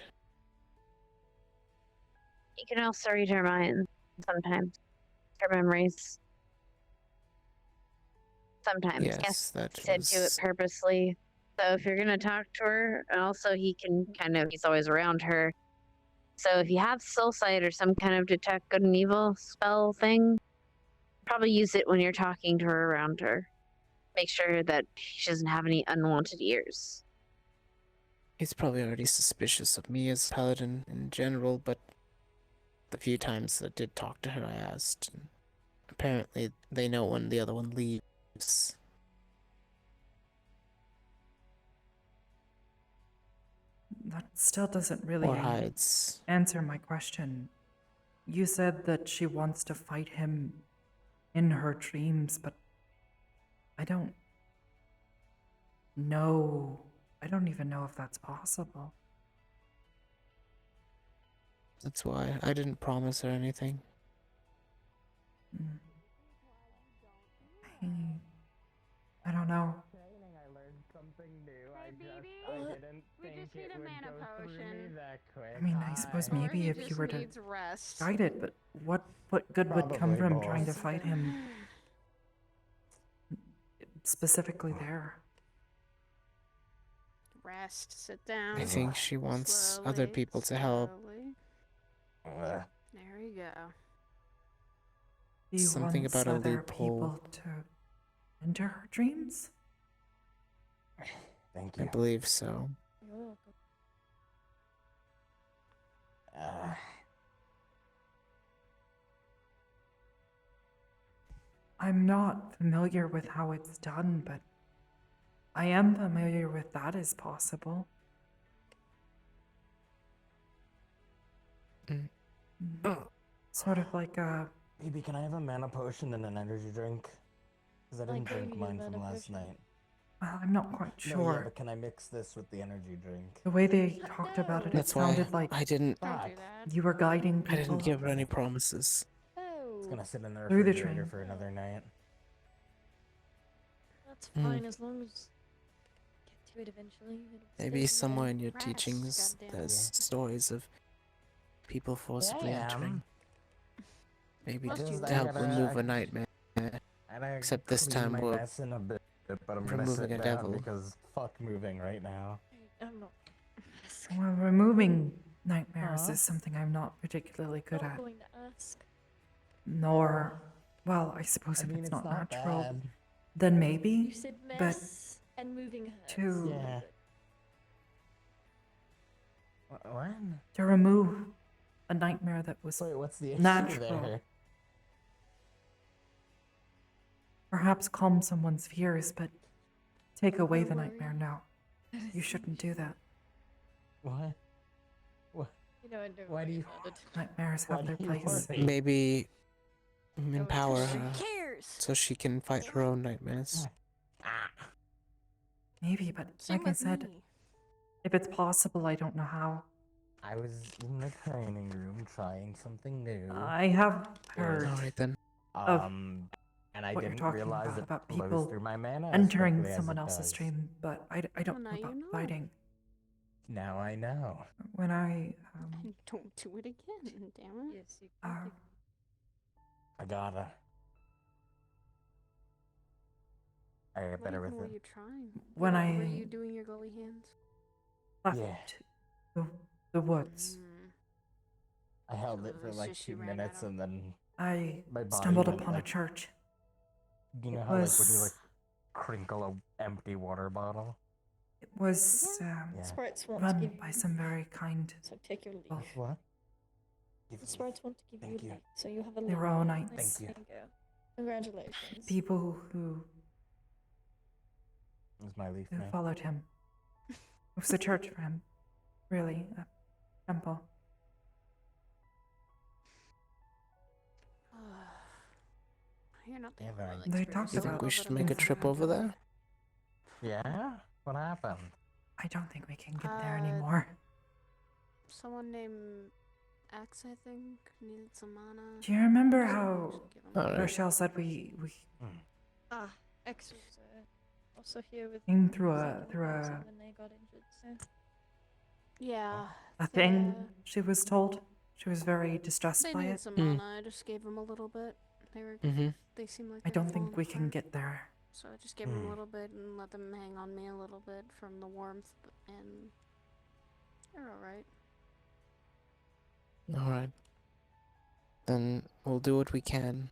you can also read her mind sometimes. Her memories. Sometimes. yes, that He said do it was purposely. So if you're gonna talk to her, and also he can he's always around her. So if you have soul sight or some kind of detect good and evil spell thing, probably use it when you're talking to her around her. Make sure that she doesn't have any unwanted ears. he's probably already suspicious of me as paladin in general, but the few times that I did talk to her, I asked. And apparently, they know when the other one leaves. That still doesn't really Or hides. answer my question. You said that she wants to fight him in her dreams, but I don't know. I don't even know if that's possible. That's why I didn't promise her anything. Mm. I don't know. I learned something new. Hey, baby. We just need a mana potion. I mean, I suppose Or maybe he if you just were to needs rest. guide it, but what good would come Probably from trying to both. fight him specifically there? Rest. Sit down. I think she wants other Slowly, people to help. slowly. There you go. He Something wants about a other loophole. people to enter her dreams? Thank I you. believe so. You're welcome. I'm not familiar with how it's done, but I am familiar with that as possible. Mm. Sort of like a. Maybe can I have a mana potion and an energy drink? Because I I didn't gave drink you mine mana from last potion. night. Well, I'm not quite No, yeah, sure. but can I mix this with the energy drink? The way they talked about it, it That's why sounded like I didn't. Don't do Fuck. that. you were guiding I people didn't give her any promises. It's Oh, gonna sit in the Through the refrigerator train. for another night. that's Mm. fine as long as get to it eventually. It'll Maybe stay somewhere in there. your Rats, teachings goddammit. there's stories of people forcibly Yeah, I am. entering. Maybe Must to you to help gotta- remove I- a nightmare. And Except this clean time my we're mess in a bit, but I'm gonna removing sit a down devil. because fuck moving right now. I'm not. Well, removing nightmares Huh? is something I'm not particularly good Not at. going to ask. Nor, well, I suppose I if mean, it's it's not not natural, bad. then You maybe. said But mess and moving hurts. to- Yeah. What? To remove a nightmare that was Wait, what's the issue natural. there? perhaps calm someone's fears, but take away Don't the worry. nightmare, no. You shouldn't do that. What? What? You know, don't Why do worry you- about it. Nightmares Why have their do you place. worry? Maybe Don't empower worry. her Who cares? so she can fight her own nightmares. Ah. Maybe, but Same like I with said, me. if it's possible, I don't know how. I was in the training room trying something new. I have heard Alright then. of And I what you're didn't talking realize it about flows people through my mana as entering quickly as someone it else's does. stream, but I don't Well, know now you about know. fighting. Now I know. When I And don't do it again, damn it. Yes, you uh, can. I gotta. I get What better even with were it. you trying? When Were I- you doing your glowy hands? left Yeah. the woods, Mm. I held So it for it's like just you 2 ran minutes out of- and then I my body stumbled went, upon a like, church. you know It how like when you was- like crinkle a empty water bottle? It was Yeah. Sprites want to run give by you. some very kind. So take your leave. Oh. What? The sprites want to give Thank you you. leave, so you have a They leave. were all knights. Thank you. There you go. Congratulations. People who It's my leaf now. followed him. It was a church for him, really, a temple. You're not the Yeah, only but I- one They that's talked You very about think we little should bit of make a a things trip that over there? Yeah? What happened? I don't think we can get there Uh, anymore. Someone named Axe, I think, needed some mana. Do you remember So we how should give him Alright. Rochelle said we Ah, X was also here with came through Zach and Rose a when they got injured. So Yeah. thing? yeah. She was told. She was very distressed They by needed it. some Mm. mana. I just gave them a little bit. They were. Mm-hmm. They seem like. I they're don't think falling we can apart. get there. So I just gave them a Hmm. little bit and let them hang on me a little bit from the warmth, and they're all right. Alright. Then we'll do what we can.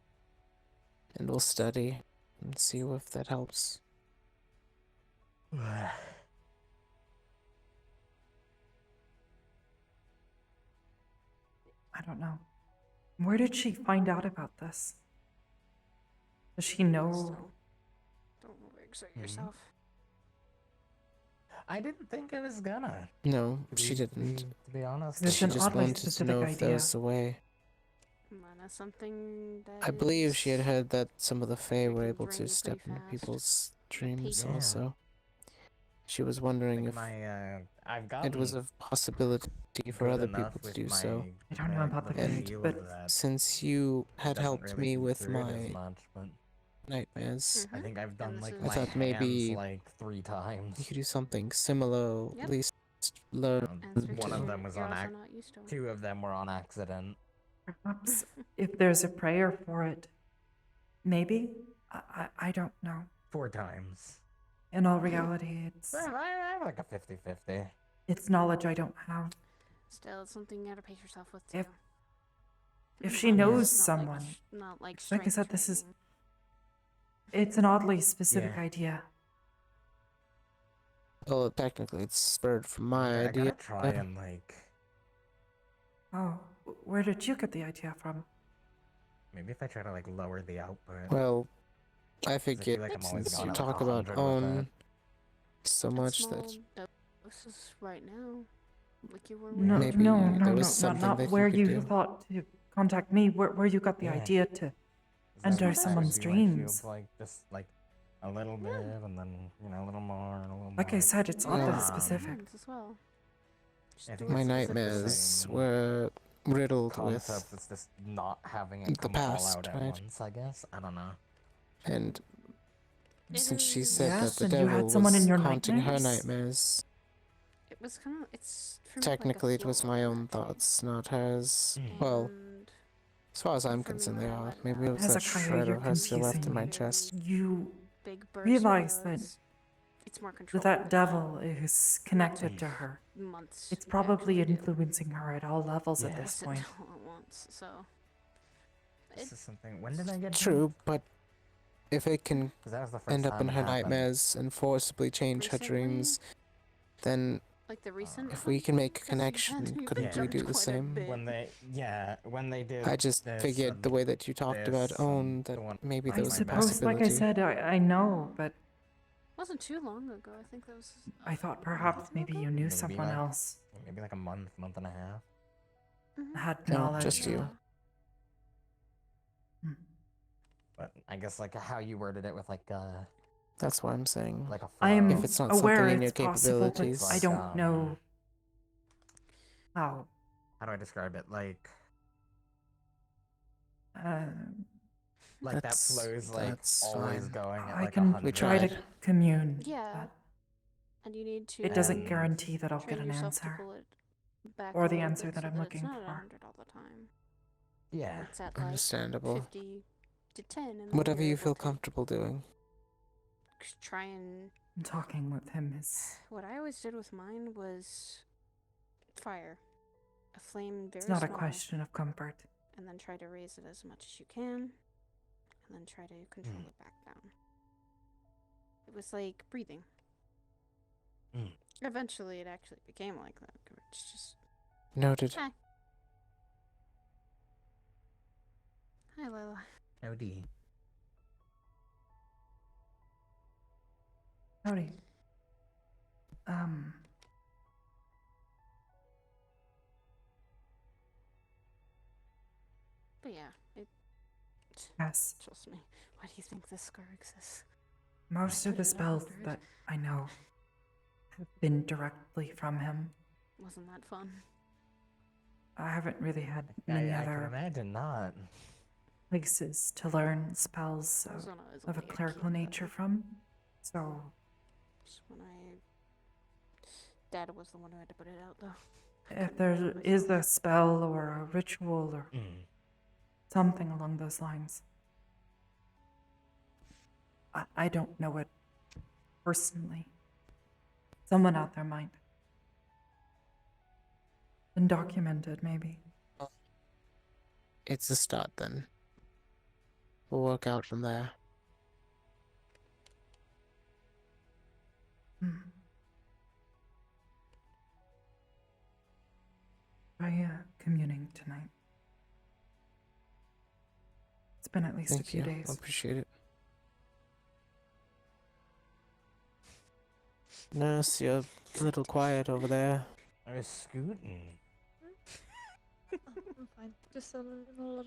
And we'll study and see if that helps. I don't know. Where did she find out about this? Does she know? Don't overexert Mhm. yourself. I didn't think I was gonna. No, to she be- didn't. To be honest. It's She an just oddly wanted to specific know if there idea. was a way. Mana's something that. I believe she had is- heard that some of the Fae were can able drain to you step pretty into fast. people's dreams Yeah. also. She was wondering Like if my, I've got it was a possibility for other people to do so. I don't know about the And gate, but since you had helped me with my much, but nightmares, I think I've done this like is- my I thought hands maybe like 3 times. you could do something similar, Yep. at least learn. And One 13, of them was you're on also ac- not used to 'em. 2 of them were on accident. perhaps if there's a prayer for it, maybe? I don't know. 4 times. In all reality, I have like a 50-50. it's knowledge I don't have. Still, it's something you gotta pace yourself with too. If she Not knows like someone, not like like I strength said, this is training. it's an oddly specific Yeah. idea. Well, technically, it's spurred from my I idea. gotta try and like Oh, where did you get the idea from? maybe if I try to like lower the output. Well, I 'Cause I forget feel like I'm always since going you at like talk about 100 with own it. so At much small that doses right now, like you were No, with. maybe no, there no, was no, something not that where you could you do. thought to contact me, where you got the Yeah. idea to 'Cause I enter would someone's do like you dreams. like just like a little bit and then a little more and a little Like more. I said, it's Yeah, oddly Um, specific. as well. Just I do think it My it's the nightmares same were riddled with concept. It's just not having it the come all past, out at right? once. I guess I don't know. And It since she is. said that Yes, the and you had devil someone in was your haunting her nightmares? nightmares, It was kind of. It's for me technically like it a was flow my on own that day. thoughts, not hers. Mm. Well, And as far as I'm for me, concerned, when they I are. let it Maybe it out, was that Hezekiah, shred you're of her still left in confusing my me. chest. You big burst realize that was. It's more control. that devil is connected to her. Months. It's you probably actually do. influencing her at all levels at Yeah. this Wasn't point. all at once, so. This is something. When did I get True, but if it can Because that was the first end up time in it her happened. nightmares and forcibly change her Recently? dreams, then Like the recent. if we can make a Because you've connection, you've couldn't Yeah. we jumped do the quite a same? bit. When they did. I just this figured the and way that you talked about this own and that the one maybe with there I was my a suppose, like I possibility. said, I know, but Wasn't too long ago. I think that was. I thought perhaps maybe you knew Maybe someone like- else maybe like a month and a half. had No, knowledge. just you. Hmm. But I guess like how you worded it with like That's what I'm saying. like a I am flow. If it's not aware something in your it's possible, but capabilities. I don't know how. How do I describe it? Like Um, that That's- flow's like that's always fine. going at I like can 100. try to tried. commune. Yeah. but And you need to. it doesn't And guarantee that I'll train get an yourself to answer pull it back or a the little answer bit that so I'm that looking it's not at for. 100 all the time. yeah. It's at like Understandable. 50 to 10. And then Whatever you're you able feel to comfortable doing. try and. Talking with him is What I always did with mine was fire. A flame very it's not a small, question of comfort. and then try to raise it as much as you can, and then try to control it back down. It was like breathing. Mm. Eventually, it actually became like that. It's just. Noted. Hi. Hi, Alyla. Howdy. Howdy. But yeah, it. Yes. Trust me. Why do you think this scar exists? Most of the Put it spells 100. that I know have been directly from him. Wasn't that fun? I haven't really had I many can other imagine not. places to learn spells I was when I was of a only kid, clerical but nature from. So just when I. Dad was the one who had to put it out, though. if there is a spell or a ritual or Mm. something along those lines, I don't know it personally. Someone out there might. Been documented, maybe. It's a start then. We'll work out from there. Hmm. Try communing tonight. It's been at least a Thank few you. days. I appreciate it. Nurse, you're a little quiet over there. I was scooting. I'm fine. Just a little.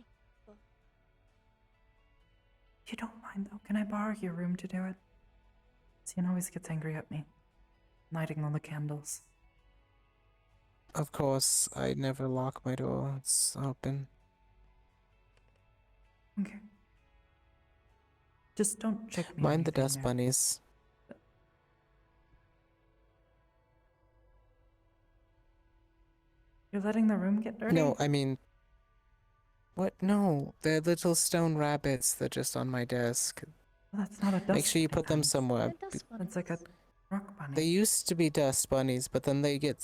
You don't mind though. Can I borrow your room to do it? Cian always gets angry at me. Lighting all the candles. Of course, I never lock my door. It's open. Okay. Just don't check me. Mind the anything dust there. bunnies. You're letting the room get dirty? No, I mean... What? No, they're little stone rabbits. They're just on my desk. Well, that's not a dust Make sure you bunny put them then. somewhere. It's like a rock bunny. They used to be dust bunnies, but then they get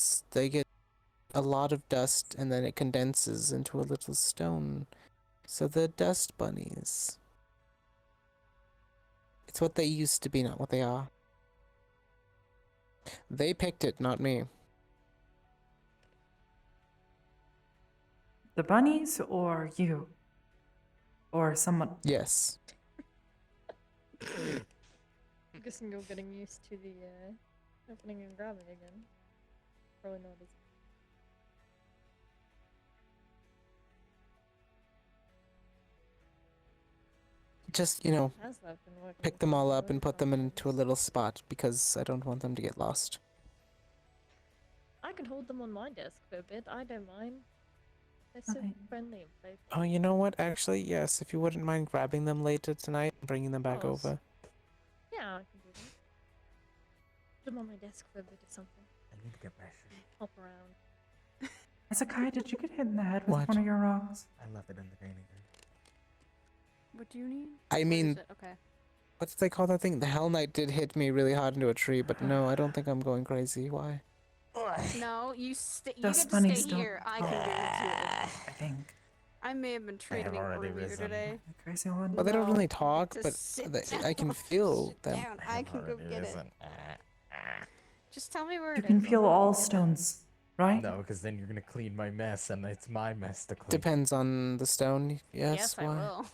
a lot of dust, and then it condenses into a little stone. So they're dust bunnies. It's what they used to be, not what they are. They picked it, not me. The bunnies or you? Or someone? Yes. I'm guessing you're getting used to the opening and grabbing again. Probably not as. Just, you know, Has that been working pick for them all you? up and put them into a little spot because I don't want them to get lost. I can hold them on my desk for a bit. I don't mind. They're so Fine. friendly and playful. Oh, you know what? Actually, yes, if you wouldn't mind grabbing them later tonight and bringing them back Course. over. Yeah, I can do that. Put them on my desk for a bit or something. I need to get my shirt. Hop around. Hezekiah, did you get hit in the head with What? one of your rocks? I left it in the green again. What do you need? I Where is mean, it? Okay. what did they call that thing? The Hell Knight did hit me really hard into a tree, but no, I don't think I'm going crazy. Why? No, you stay. You Just get to funny stay stuff. here. I can do it I think. I may have been treating already earlier risen. today. The crazy one. Well, they don't No, really talk, just but sit I can down. feel Sit them. down. I can go get it. Just tell me where You it can is. feel all stones, right? No, because then you're gonna clean my mess, and it's my mess to clean. Depends on the stone. Yes, Yes, I why? will.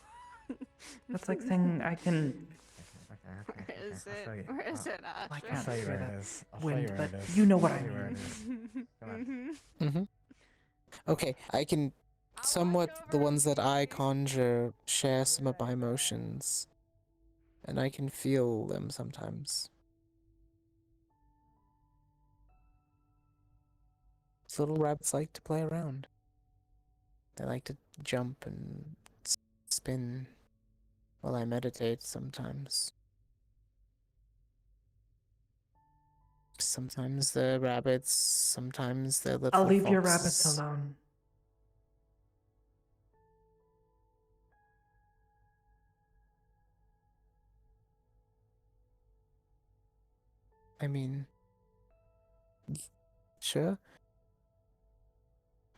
That's like thing I can Where is I'll show it? you. Where is it, I Asher? can't I'll show you hear where that it is. I'll show wind, you where but it is. you know what I'll I show you where it mean. is. Come on. Mm-hmm. Okay, I can somewhat the ones that I conjure share some of my emotions, and I can feel them sometimes. So little rabbits like to play around. They like to jump and spin while I meditate sometimes. Sometimes they're rabbits, sometimes they're little I'll leave foxes. your rabbits alone. I mean, sure.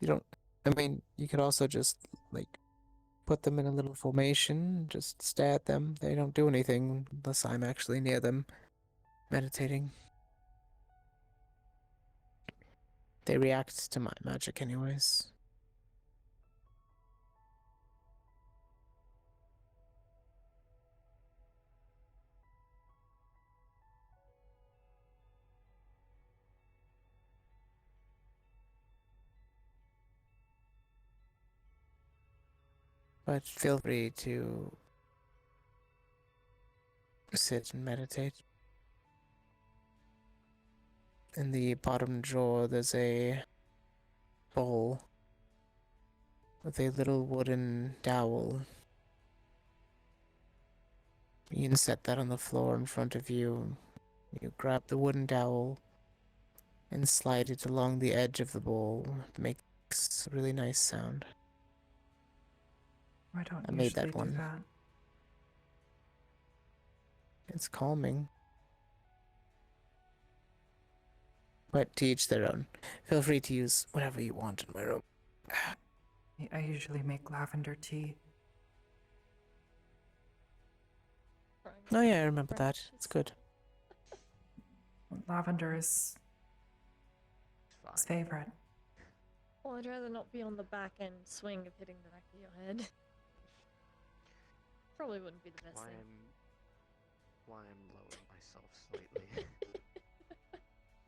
You don't. I mean, you could also just, like, put them in a little formation, just stare at them. They don't do anything unless I'm actually near them, meditating. They react to my magic, anyways. But feel free to sit and meditate. In the bottom drawer, there's a bowl with a little wooden dowel. You can set that on the floor in front of you. You grab the wooden dowel and slide it along the edge of the bowl. It makes a really nice sound. I don't I made usually that do one. that. It's calming. But to each their own. Feel free to use whatever you want in my room. I usually make lavender tea. Oh yeah, I remember that. It's good. Lavender is his favorite. Well, I'd rather not be on the back end swing of hitting the back of your head. Probably wouldn't be the best thing. Why I'm lowering myself slightly.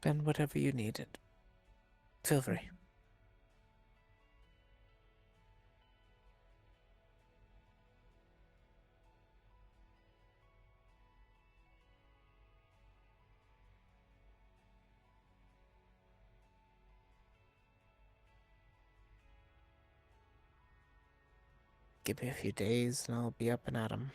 Then whatever you needed. Feel free. Give me a few days and I'll be up and at 'em.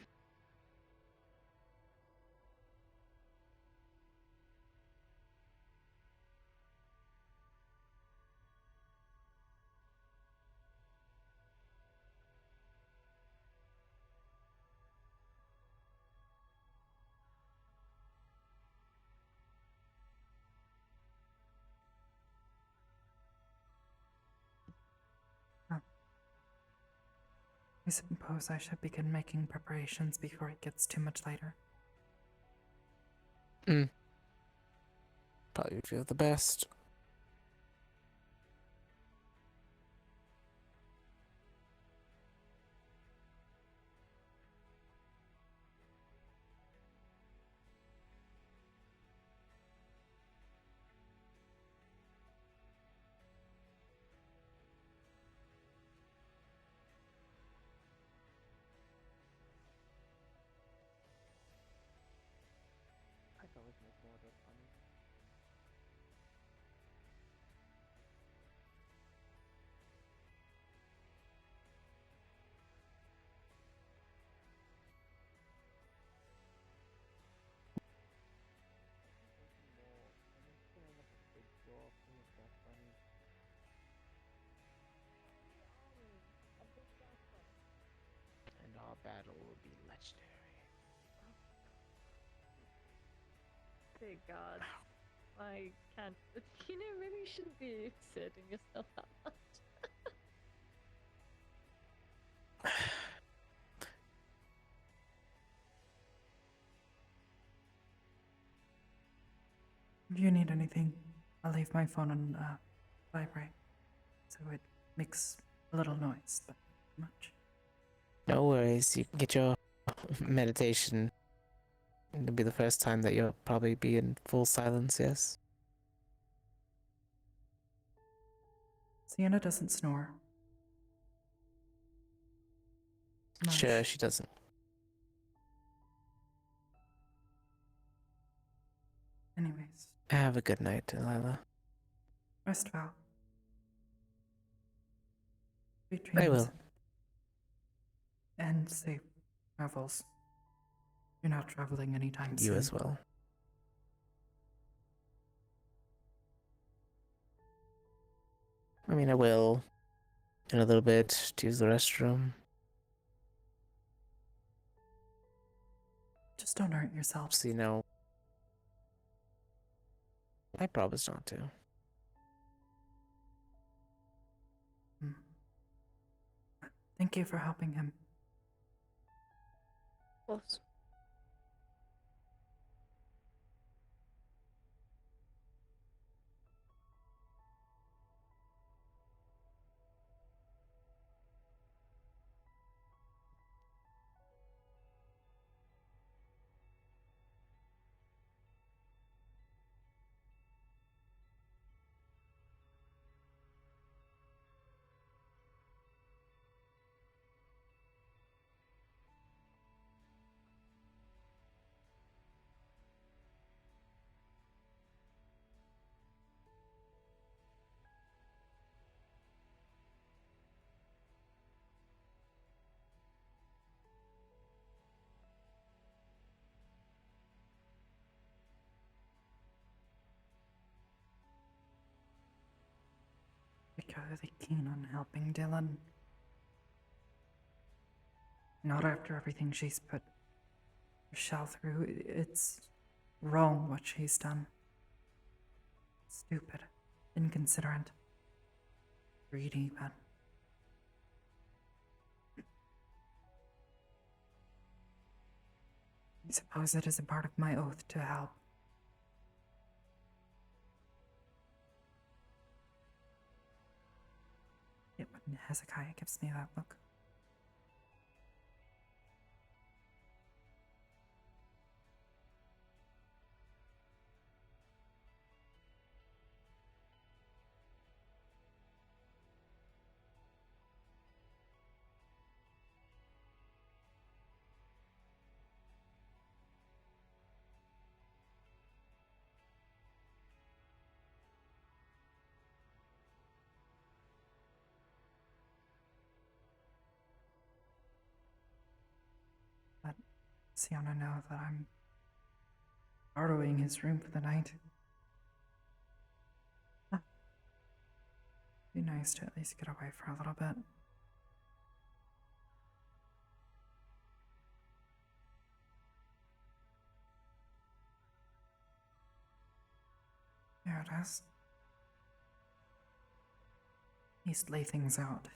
I suppose I should begin making preparations before it gets too much later. Probably feel the best. Dear God. I can't. You know, maybe you shouldn't be exerting yourself that much. If you need anything, I'll leave my phone on vibrate, so it makes a little noise, but not much. No worries. You can get your meditation. It'll be the first time that you'll probably be in full silence, yes? Sienna doesn't snore. Sure, Much. she doesn't. Anyways, Have a good night, Alyla. rest well. Sweet I dreams. will. And safe travels. You're not traveling anytime soon. You as well. I mean, I will in a little bit to use the restroom. Just don't hurt yourself. So, you know, I promise not to. Thank you for helping him. Of course. Particularly keen on helping Dylan. Not after everything she's put Michelle through. It's wrong what she's done. Stupid, inconsiderate, greedy, but I suppose it is a part of my oath to help. Yet when Hezekiah gives me that look, let Sienna know that I'm borrowing his room for the night. Be nice to at least get away for a little bit. There it is. At least lay things out.